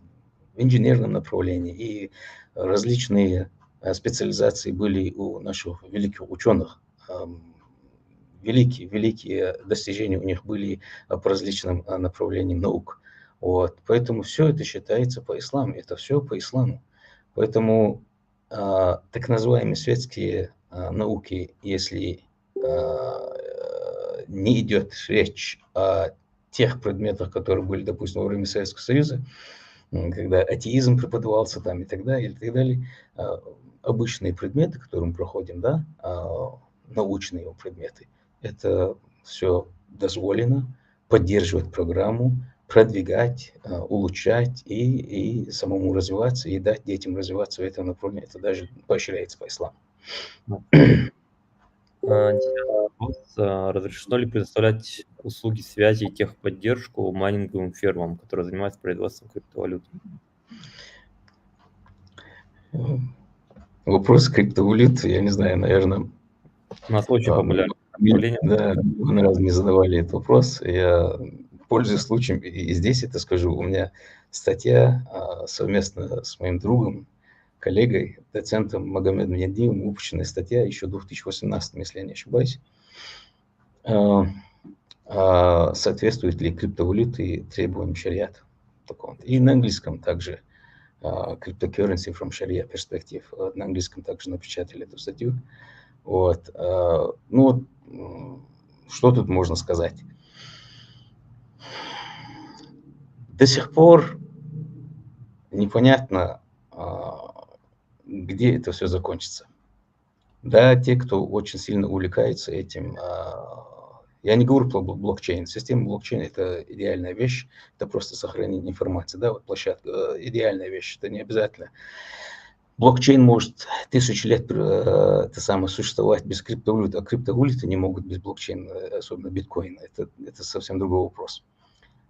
инженерном направлении и различные специализации были у наших великих ученых. Великие достижения у них были по различным направлениям наук. Вот. Поэтому все это считается по исламу, это все по исламу. Поэтому так называемые светские науки, если не идет речь о тех предметах, которые были, допустим, во время Советского Союза, когда атеизм преподавался там и так далее, обычные предметы, которые мы проходим, да, научные его предметы, это все дозволено поддерживать программу, продвигать, улучшать и самому развиваться, и дать детям развиваться в этом направлении. Это даже поощряется по исламу. Интересный вопрос. Разрешено ли предоставлять услуги связи и техподдержку майнинговым фермам, которые занимаются производством криптовалют? Вопрос криптовалют, я не знаю, наверное, У нас очень популярное направление. да, миллион раз мне задавали этот вопрос. Я пользуюсь случаем, и здесь это скажу. У меня статья совместно с моим другом, коллегой, доцентом Магомедом Ядиевым, выпущенная статья еще в 2018, если я не ошибаюсь. Соответствуют ли криптовалюты требованиям шариата? И на английском также. Cryptocurrency from Sharia Perspective. На английском также напечатали эту статью. Вот. Ну, что тут можно сказать? До сих пор непонятно, где это все закончится. Да, те, кто очень сильно увлекается этим, я не говорю про блокчейн. Система блокчейн – это идеальная вещь, это просто сохранение информации, да, вот площадка, идеальная вещь, это не обязательно. Блокчейн может 1000 лет существовать без криптовалют, а криптовалюты не могут без блокчейна, особенно биткоина. Это совсем другой вопрос.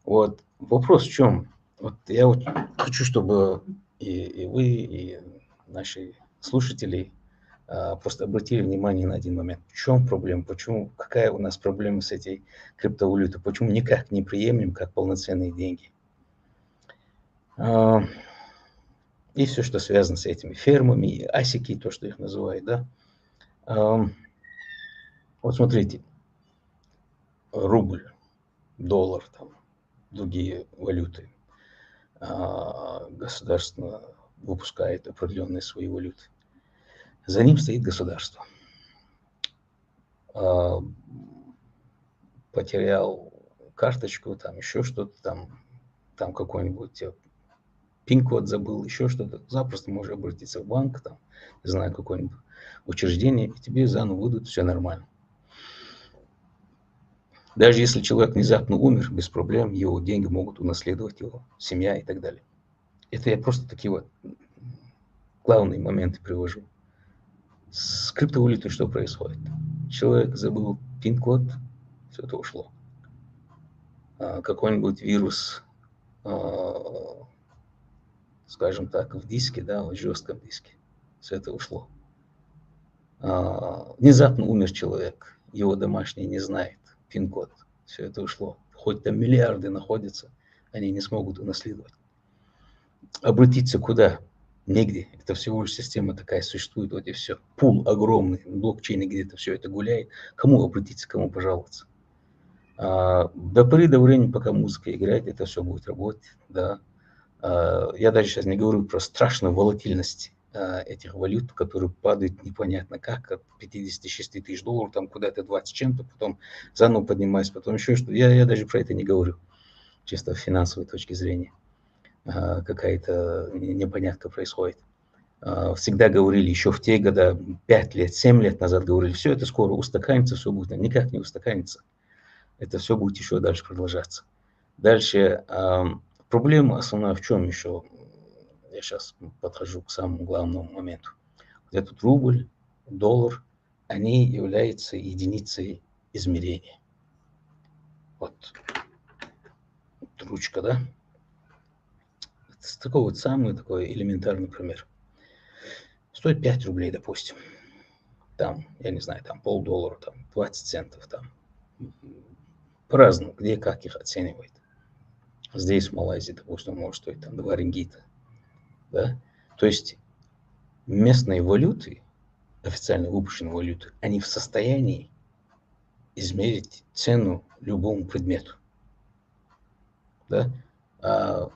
Вот вопрос в чем? Вот я вот хочу, чтобы и вы, и наши слушатели просто обратили внимание на один момент. В чем проблема? Почему, какая у нас проблема с этой криптовалютой? Почему никак не приемлем как полноценные деньги? И все, что связано с этими фермами, и асики, то, что их называют, да. Вот смотрите, рубль, доллар, там, другие валюты. Государство выпускает определенные свои валюты. За ним стоит государство. Потерял карточку, там еще что-то, там какой-нибудь пин-код забыл, еще что-то, запросто можешь обратиться в банк, там, не знаю, какое-нибудь учреждение, и тебе заново выдадут, все нормально. Даже если человек внезапно умер, без проблем, его деньги могут унаследовать его семья и так далее. Это я просто такие вот главные моменты привожу. С криптовалютой что происходит? Человек забыл пин-код, все это ушло. Какой-нибудь вирус, скажем так, в диске, да, в жестком диске, все это ушло. Внезапно умер человек, его домашний не знает пин-код, все это ушло. Хоть там миллиарды находятся, они не смогут унаследовать. Обратиться куда? Негде. Это всего лишь система такая существует, вот и все. Пул огромный, блокчейн где-то все это гуляет. Кому обратиться, кому пожаловаться? До поры до времени, пока музыка играет, это все будет работать, да. Я даже сейчас не говорю про страшную волатильность этих валют, которые падают непонятно как, от 56 тысяч долларов, там куда-то 20 чем-то, потом заново поднимаясь, потом еще что-то. Я даже про это не говорю, чисто с финансовой точки зрения. Какая-то непонятка происходит. Всегда говорили, еще в те годы, 5 лет, 7 лет назад говорили, все это скоро устаканится, все будет, никак не устаканится. Это все будет еще дальше продолжаться. Дальше проблема основная в чем еще? Я сейчас подхожу к самому главному моменту. Вот этот рубль, доллар, они являются единицей измерения. Вот ручка, да? Это такой вот самый такой элементарный пример. Стоит 5 рублей, допустим. Там, я не знаю, там $0,50, там 20 центов, там по-разному, где как их оценивает. Здесь, в Малайзии, допустим, может стоить там 2 рингита. Да? То есть местные валюты, официально выпущенные валюты, они в состоянии измерить цену любому предмету. Да? А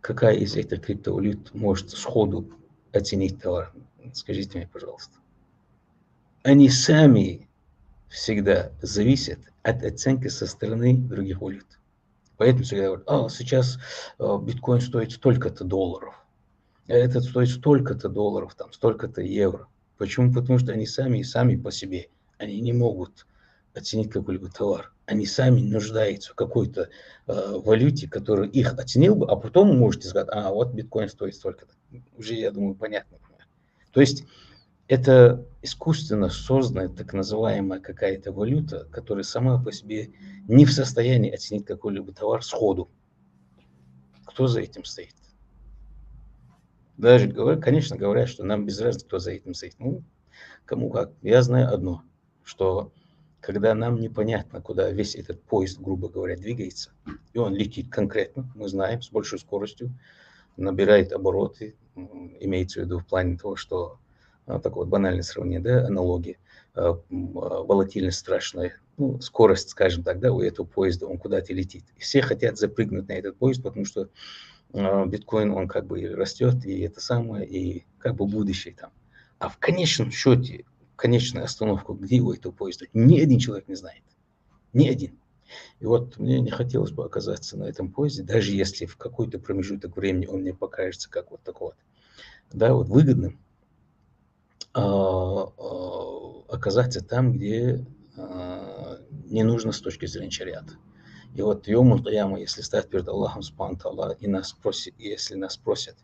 какая из этих криптовалют может сходу оценить товар? Скажите мне, пожалуйста. Они сами всегда зависят от оценки со стороны других валют. Поэтому всегда говорят, сейчас биткоин стоит столько-то долларов, а этот стоит столько-то долларов, там, столько-то евро. Почему? Потому что они сами по себе, они не могут оценить какой-либо товар. Они сами нуждаются в какой-то валюте, которая их оценил бы, а потом вы можете сказать, вот биткоин стоит столько-то. Уже, я думаю, понятно. То есть это искусственно созданная так называемая какая-то валюта, которая сама по себе не в состоянии оценить какой-либо товар сходу. Кто за этим стоит? Даже, конечно, говорят, что нам без разницы, кто за этим стоит. Ну, кому как. Я знаю одно, что когда нам непонятно, куда весь этот поезд, грубо говоря, двигается, и он летит конкретно, мы знаем, с большой скоростью, набирает обороты, имеется в виду в плане того, что такое вот банальное сравнение, да, аналогия, волатильность страшная, скорость, скажем так, да, у этого поезда, он куда-то летит. И все хотят запрыгнуть на этот поезд, потому что биткоин, он как бы растет, и это самое, и как бы будущее там. А в конечном счете, конечную остановку, где у этого поезда, ни один человек не знает. Ни один. И вот мне не хотелось бы оказаться на этом поезде, даже если в какой-то промежуток времени он мне покажется как вот такой вот, да, вот выгодным, оказаться там, где не нужно с точки зрения шариата. И вот Йомуль Кияма, если стать перед Аллахом Субхану Тааля, и если нас спросят,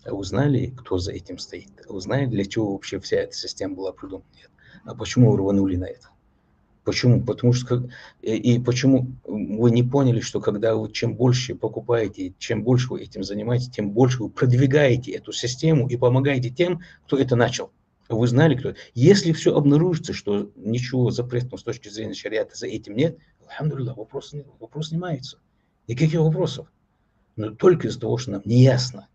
а узнали, кто за этим стоит? А узнали, для чего вообще вся эта система была придумана? Нет. А почему вы рванули на это? Почему? Потому что почему вы не поняли, что когда вы чем больше покупаете, чем больше вы этим занимаетесь, тем больше вы продвигаете эту систему и помогаете тем, кто это начал. Вы знали, кто. Если все обнаружится, что ничего запретного с точки зрения шариата за этим нет, альхамдулилlah, вопрос снимается. Никаких вопросов. Но только из-за того, что нам не ясно,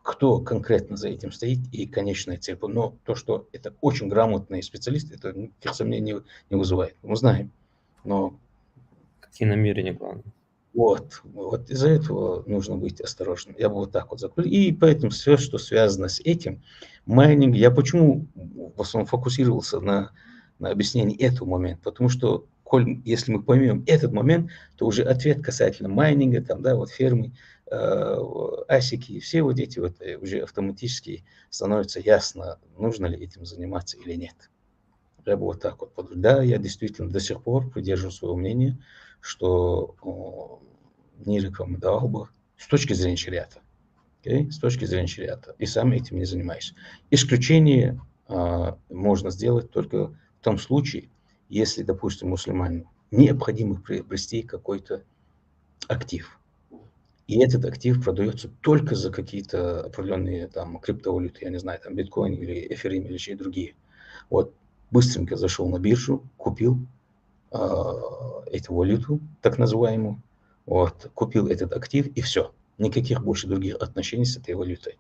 кто конкретно за этим стоит и конечная цель. Но то, что это очень грамотные специалисты, это никаких сомнений не вызывает. Мы знаем. Но какие намерения, главное. Вот из-за этого нужно быть осторожным. Я бы вот так вот закрыл. И поэтому все, что связано с этим, майнинг, я почему в основном фокусировался на объяснении этого момента, потому что если мы поймем этот момент, то уже ответ касательно майнинга, там, да, вот фермы, асики, все вот эти вот уже автоматически становится ясно, нужно ли этим заниматься или нет. Я бы вот так вот подумал. Да, я действительно до сих пор придерживаю своего мнения, что не рекомендовал бы с точки зрения шариата. С точки зрения шариата. И сам этим не занимаюсь. Исключение можно сделать только в том случае, если, допустим, мусульманину необходимо приобрести какой-то актив. И этот актив продается только за какие-то определенные там криптовалюты, я не знаю, там биткоин или эфирим или еще другие. Вот быстренько зашел на биржу, купил эту валюту, так называемую, вот, купил этот актив и все. Никаких больше других отношений с этой валютой.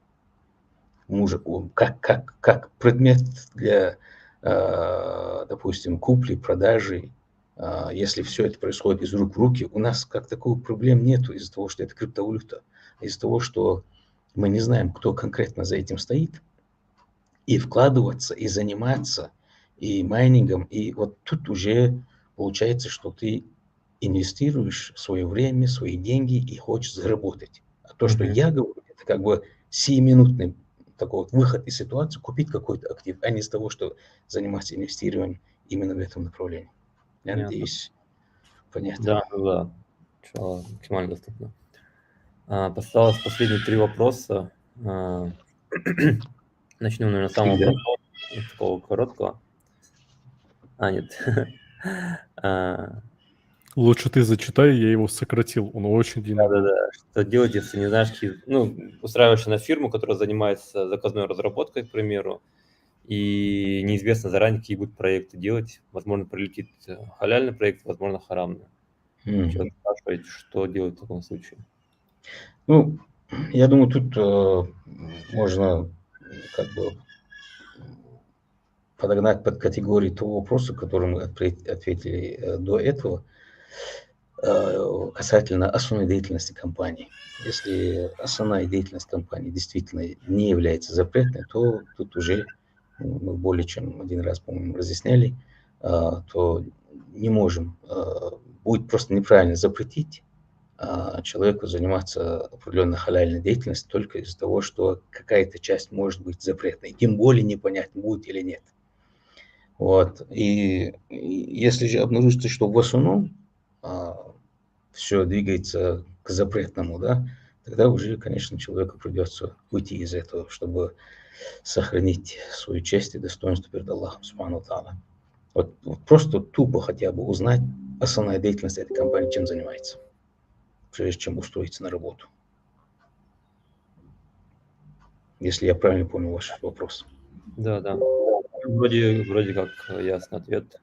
Как предмет для, допустим, купли, продажи, если все это происходит из рук в руки, у нас как такой проблем нету из-за того, что это криптовалюта, из-за того, что мы не знаем, кто конкретно за этим стоит, и вкладываться, и заниматься, и майнингом, и вот тут уже получается, что ты инвестируешь свое время, свои деньги и хочешь заработать. А то, что я говорю, это как бы сиюминутный такой вот выход из ситуации, купить какой-то актив, а не из того, что заниматься инвестированием именно в этом направлении. Я надеюсь, понятно. Да. Максимально доступно. Осталось последние 3 вопроса. Начнем, наверное, с самого простого. такого короткого. Нет. А, Лучше ты зачитай, я его сократил, он очень длинный был. Да-да-да. Что делать, если не знаешь, устраиваешься на фирму, которая занимается заказной разработкой, к примеру, и неизвестно заранее, какие будут проекты делать. Возможно, прилетит халяльный проект, возможно, харамный. Человек спрашивает, что делать в таком случае. Ну, я думаю, тут можно как бы подогнать под категорию того вопроса, который мы ответили до этого, касательно основной деятельности компании. Если основная деятельность компании действительно не является запретной, то тут уже мы более чем один раз, по-моему, разъясняли, то не можем, будет просто неправильно запретить человеку заниматься определенной халяльной деятельностью только из-за того, что какая-то часть может быть запретной. Тем более непонятно, будет или нет. Вот. И если же обнаружится, что в основном все двигается к запретному, да, тогда уже, конечно, человеку придется уйти из этого, чтобы сохранить свою честь и достоинство перед Аллахом Субхану Тааля. Вот просто тупо хотя бы узнать основная деятельность этой компании, чем занимается, прежде чем устроиться на работу. Если я правильно понял ваш вопрос. Да. Вроде как ясный ответ,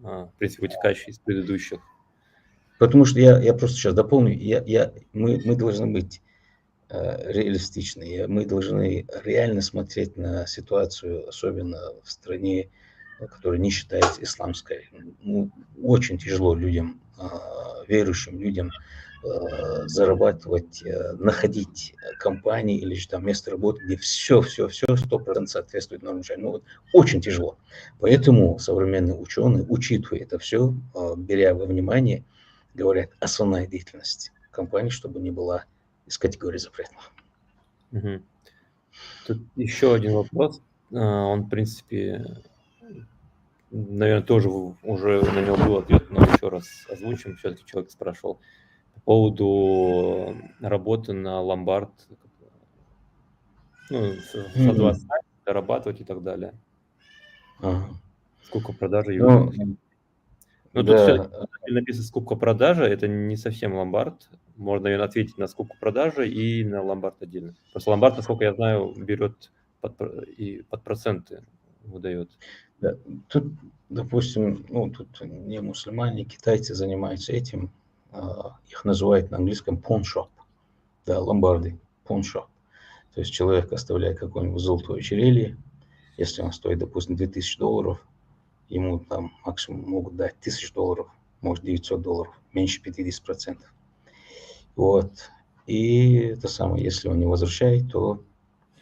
в принципе, вытекающий из предыдущих. Потому что я просто сейчас дополню, мы должны быть реалистичны, мы должны реально смотреть на ситуацию, особенно в стране, которая не считается исламской. Ну, очень тяжело людям, верующим людям, зарабатывать, находить компании или же там место работы, где все 100% соответствует нормам шари. Ну, вот, очень тяжело. Поэтому современные ученые, учитывая это все, беря во внимание, говорят, основная деятельность компании, чтобы не была из категории запретных. Угу. Тут еще один вопрос. Он, в принципе, наверное, тоже уже на него был ответ, но еще раз озвучим. Все-таки человек спрашивал по поводу работы на ломбард, создавать сайт, дорабатывать и так далее. Сколько продажи и выгодность. Но тут все-таки написано скупка продажи, это не совсем ломбард. Можно, наверное, ответить на скупку продажи и на ломбард отдельно. Просто ломбард, насколько я знаю, берет под проценты выдает. Да, тут, допустим, тут не мусульмане, китайцы занимаются этим. Их называют на английском pawn shop. Да, ломбарды, pawn shop. То есть человек оставляет какое-нибудь золотое ожерелье, если он стоит, допустим, $2000, ему там максимум могут дать $1000, может $900, меньше 50%. Вот. И это самое, если он не возвращает, то,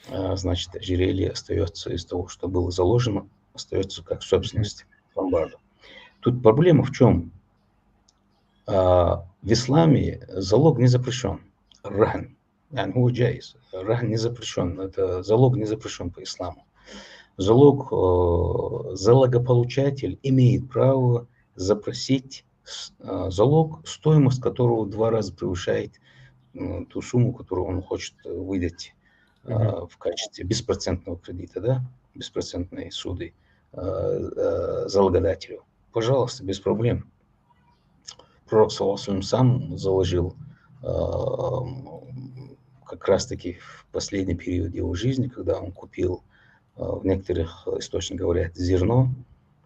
значит, ожерелье остается из того, что было заложено, остается как собственность ломбарда. Тут проблема в чем? В исламе залог не запрещен. Рахн. Рахн не запрещен. Это залог не запрещен по исламу. Залогополучатель имеет право запросить залог, стоимость которого в 2 раза превышает ту сумму, которую он хочет выдать в качестве беспроцентного кредита, да, беспроцентной суды залогодателю. Пожалуйста, без проблем. Пророк сам заложил как раз-таки в последний период его жизни, когда он купил, в некоторых источниках говорят, зерно,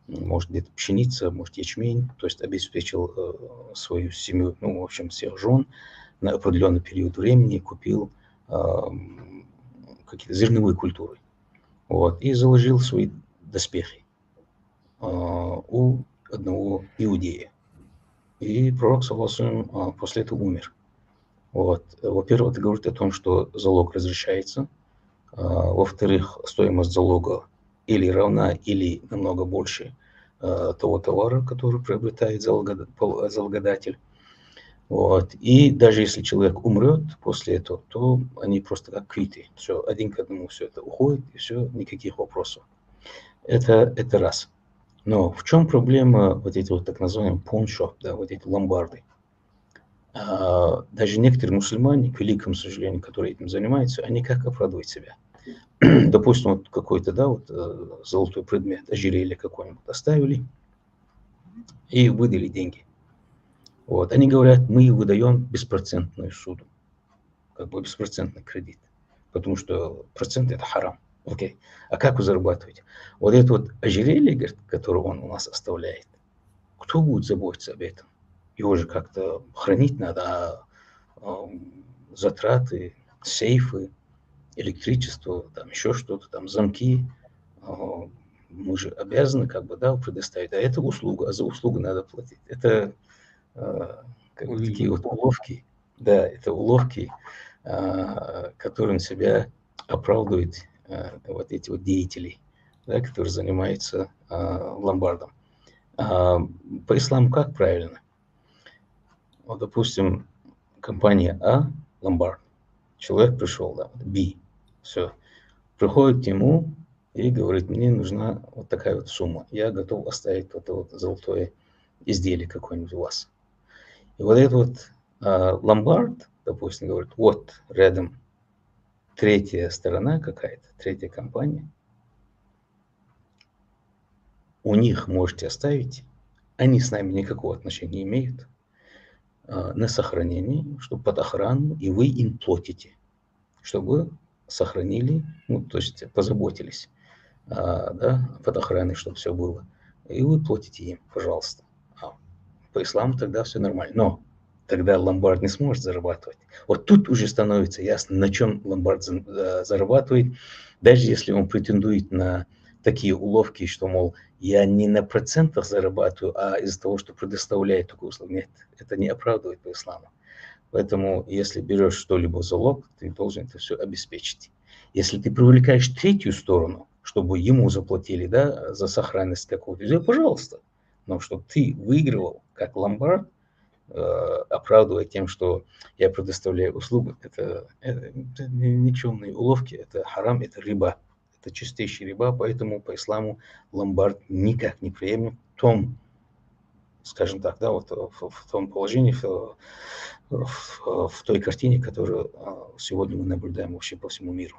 может где-то пшеница, может ячмень, то есть обеспечил свою семью, в общем, всех жен на определенный период времени, купил какие-то зерновые культуры. Вот, и заложил свои доспехи у одного иудея. И пророк, саллаллаху после этого умер. Вот. Во-первых, это говорит о том, что залог разрешается. Во-вторых, стоимость залога или равна, или намного больше того товара, который приобретает залогодатель. Вот. И даже если человек умрет после этого, то они просто как квиты. Все, один к одному все это уходит, и все, никаких вопросов. Это раз. Но в чем проблема вот эти вот так называемые pawn shop, да, вот эти ломбарды? Даже некоторые мусульмане, к великому сожалению, которые этим занимаются, они как оправдывают себя? допустим, вот какой-то, да, вот золотой предмет, ожерелье какое-нибудь оставили и выдали деньги. Вот, они говорят, мы выдаем беспроцентную суду, как бы беспроцентный кредит, потому что процент это харам. Окей. А как вы зарабатываете? Вот это вот ожерелье, говорит, которое он у нас оставляет, кто будет заботиться об этом? Его же как-то хранить надо, затраты, сейфы, электричество, там еще что-то, там замки. Мы же обязаны как бы, да, предоставить. А это услуга, а за услугу надо платить. Это как бы такие вот уловки, да, это уловки, которым себя оправдывают вот эти вот деятели, да, которые занимаются ломбардом. По исламу как правильно? Вот, допустим, компания А, ломбард, человек пришел, да, B, все, приходит к нему и говорит, мне нужна вот такая вот сумма, я готов оставить вот это вот золотое изделие какое-нибудь у вас. И вот этот вот ломбард, допустим, говорит, вот рядом третья сторона какая-то, третья компания, у них можете оставить, они с нами никакого отношения не имеют, на сохранение, чтобы под охрану, и вы им платите, чтобы сохранили, ну, то есть позаботились, да, под охраной, чтобы все было. И вы платите им, пожалуйста. По исламу тогда все нормально. Но тогда ломбард не сможет зарабатывать. Вот тут уже становится ясно, на чем ломбард зарабатывает, даже если он претендует на такие уловки, что, мол, я не на процентах зарабатываю, а из-за того, что предоставляет такую услугу. Нет, это не оправдывает по исламу. Поэтому, если берешь что-либо в залог, ты должен это все обеспечить. Если ты привлекаешь третью сторону, чтобы ему заплатили, да, за сохранность какого-то дела, пожалуйста. Но чтобы ты выигрывал, как ломбард, оправдывая тем, что я предоставляю услугу, это никчемные уловки, это харам, это риба. Это чистейший риба, поэтому по исламу ломбард никак не приемлем в том, скажем так, да, вот в том положении, в той картине, которую сегодня мы наблюдаем вообще по всему миру.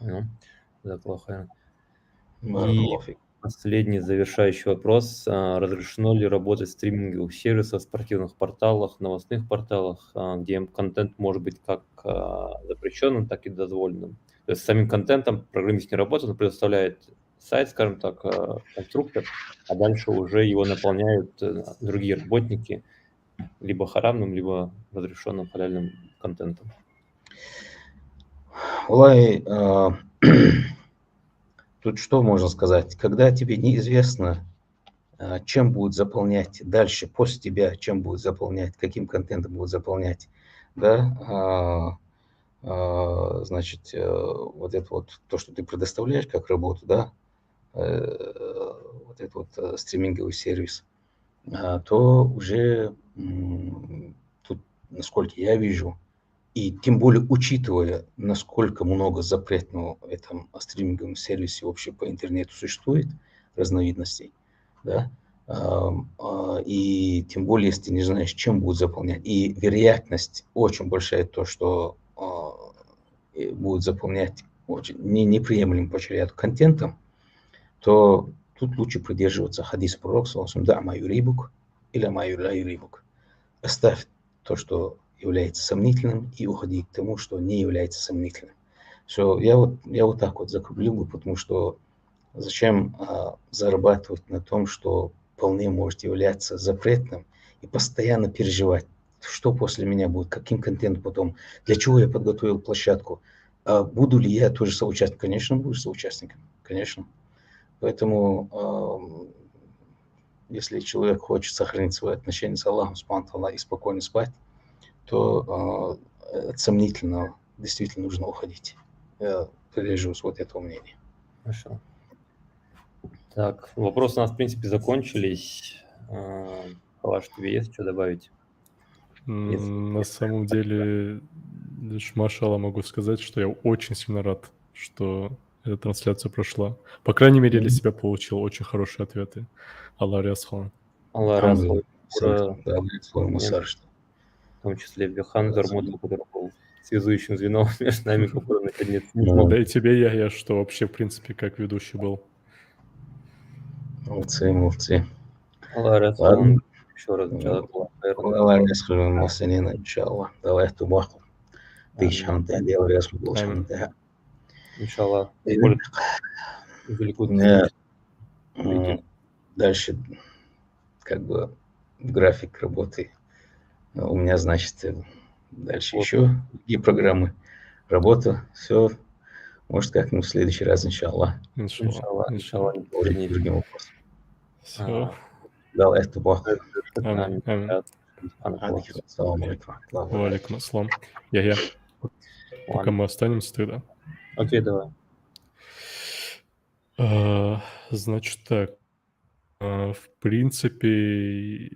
Да, плохо. И Баракаллаху. последний завершающий вопрос. Разрешено ли работать в стриминговых сервисах, спортивных порталах, новостных порталах, где контент может быть как запрещенным, так и дозволенным? То есть с самим контентом программист не работает, он предоставляет сайт, скажем так, конструктор, а дальше уже его наполняют другие работники либо харамным, либо разрешенным халяльным контентом. Валай, тут что можно сказать? Когда тебе неизвестно, чем будет заполнять дальше, после тебя, чем будет заполнять, каким контентом будет заполнять, да, значит, вот это вот, то, что ты предоставляешь как работу, да, вот этот вот стриминговый сервис, то уже тут, насколько я вижу, и тем более учитывая, насколько много запретного в этом стриминговом сервисе вообще по интернету существует, разновидностей, да, и тем более, если ты не знаешь, чем будет заполнять, и вероятность очень большая то, что будет заполнять очень неприемлемым по шариату контентом, то тут лучше придерживаться хадиса пророка, да, мою рибук или мою ла рибук. Оставь то, что является сомнительным, и уходи к тому, что не является сомнительным. Все, я вот так вот закруглил бы, потому что зачем зарабатывать на том, что вполне может являться запретным, и постоянно переживать, что после меня будет, каким контентом потом, для чего я подготовил площадку, буду ли я тоже соучастником? Конечно, будешь соучастником, конечно. Поэтому, если человек хочет сохранить свои отношения с Аллахом Субхану ва Тааля и спокойно спать, то от сомнительного действительно нужно уходить. Я придерживаюсь вот этого мнения. Хорошо. Так, вопросы у нас, в принципе, закончились. Халаш, тебе есть что добавить? На самом деле, лишь машалла могу сказать, что я очень сильно рад, что эта трансляция прошла. По крайней мере, для себя получил очень хорошие ответы. Аллах Рясхан. Аллах Рясхан. В том числе Бюхан Зармуту, который был связующим звеном между нами, который наконец не Ну, смог. Да и тебе, я что вообще, в принципе, как ведущий был. молодцы. Allah razı Ладно. olsun. Еще раз, джазакаллах хайран. الله يسخر من المحسنين إن شاء الله. Давай تباخو. Тысяч Амин. хамда, делай резко был Амин. хамда. Иншаллах. Э, Может, извлекут э, зрители. Дальше как бы график работы. У меня, значит, дальше Вот. еще и программы. Работа, все. Может, как-нибудь в следующий раз, иншаллах. Иншаллах. Иншаллах. Поговорим по другим вопросам. Все. Давай тубах. Амин. Амин. Ассаламу алейкум. Валикум ассалам. Я. Пока мы останемся тогда. Окей, давай. Значит так. В принципе,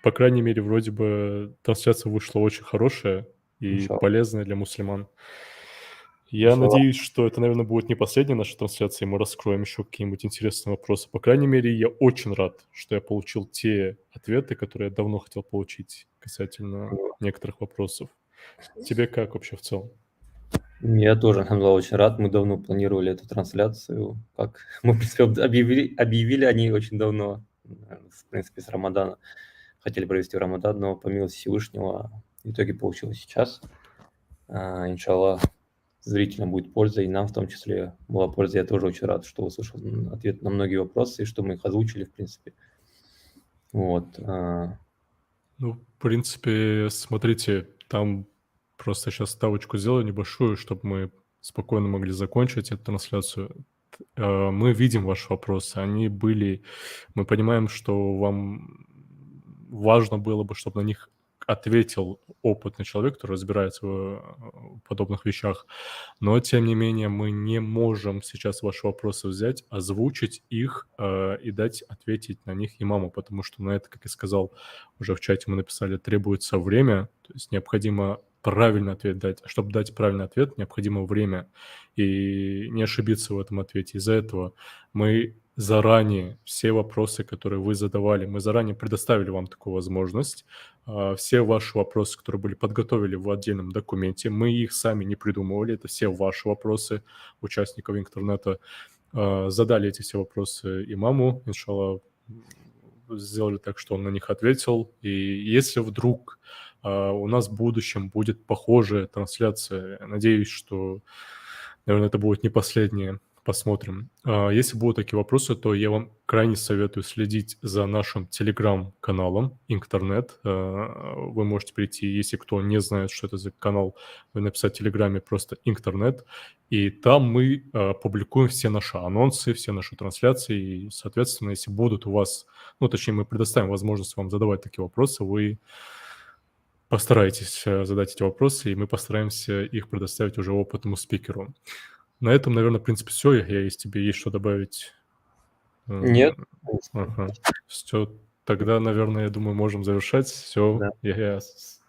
по крайней мере, вроде бы трансляция вышла очень хорошая и Иншаллах. полезная для мусульман. Я Иншаллах. надеюсь, что это, наверное, будет не последняя наша трансляция, и мы раскроем еще какие-нибудь интересные вопросы. По крайней мере, я очень рад, что я получил те ответы, которые я давно хотел получить касательно некоторых вопросов. Тебе как вообще в целом? Я тоже, алхамдулилlah, очень рад. Мы давно планировали эту трансляцию. Как мы, в принципе, объявили о ней очень давно. В принципе, с Рамадана. Хотели провести в Рамадан, но по милости Всевышнего в итоге получилось сейчас. Иншаллах, зрителям будет польза, и нам в том числе была польза. Я тоже очень рад, что услышал ответ на многие вопросы, и что мы их озвучили, в принципе. Вот. Ну, в принципе, смотрите, там просто сейчас ставочку сделаю небольшую, чтобы мы спокойно могли закончить эту трансляцию. Мы видим ваши вопросы, они были... Мы понимаем, что вам важно было бы, чтобы на них ответил опытный человек, который разбирается в подобных вещах. Но, тем не менее, мы не можем сейчас ваши вопросы взять, озвучить их и дать ответить на них имаму, потому что на это, как я сказал, уже в чате мы написали, требуется время, то есть необходимо правильный ответ дать. А чтобы дать правильный ответ, необходимо время и не ошибиться в этом ответе. Из-за этого мы заранее все вопросы, которые вы задавали, мы заранее предоставили вам такую возможность. Все ваши вопросы, которые были подготовили в отдельном документе, мы их сами не придумывали, это все ваши вопросы участников интернета. Задали эти все вопросы имаму, иншаллах, сделали так, что он на них ответил. И если вдруг у нас в будущем будет похожая трансляция, я надеюсь, что, наверное, это будет не последняя, посмотрим. Если будут такие вопросы, то я вам крайне советую следить за нашим телеграм-каналом Интернет. Вы можете прийти, если кто не знает, что это за канал, вы написать в телеграме просто Интернет, и там мы публикуем все наши анонсы, все наши трансляции, и, соответственно, если будут у вас, ну, точнее, мы предоставим возможность вам задавать такие вопросы, вы постарайтесь задать эти вопросы, и мы постараемся их предоставить уже опытному спикеру. На этом, наверное, в принципе, все. Если тебе есть что добавить. Нет. Ага. Все. Тогда, наверное, я думаю, можем завершать. Все. Да. Я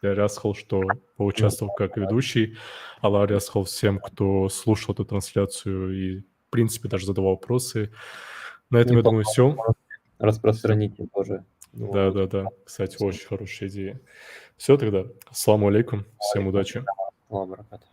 рясхал, что поучаствовал как ведущий. Аллах рясхал всем, кто слушал эту трансляцию и, в принципе, даже задавал вопросы. На этом, я думаю, все. Распространите тоже. Да. Кстати, очень хорошая идея. Все тогда. Ассаламу алейкум. Всем удачи. Аллах баракат.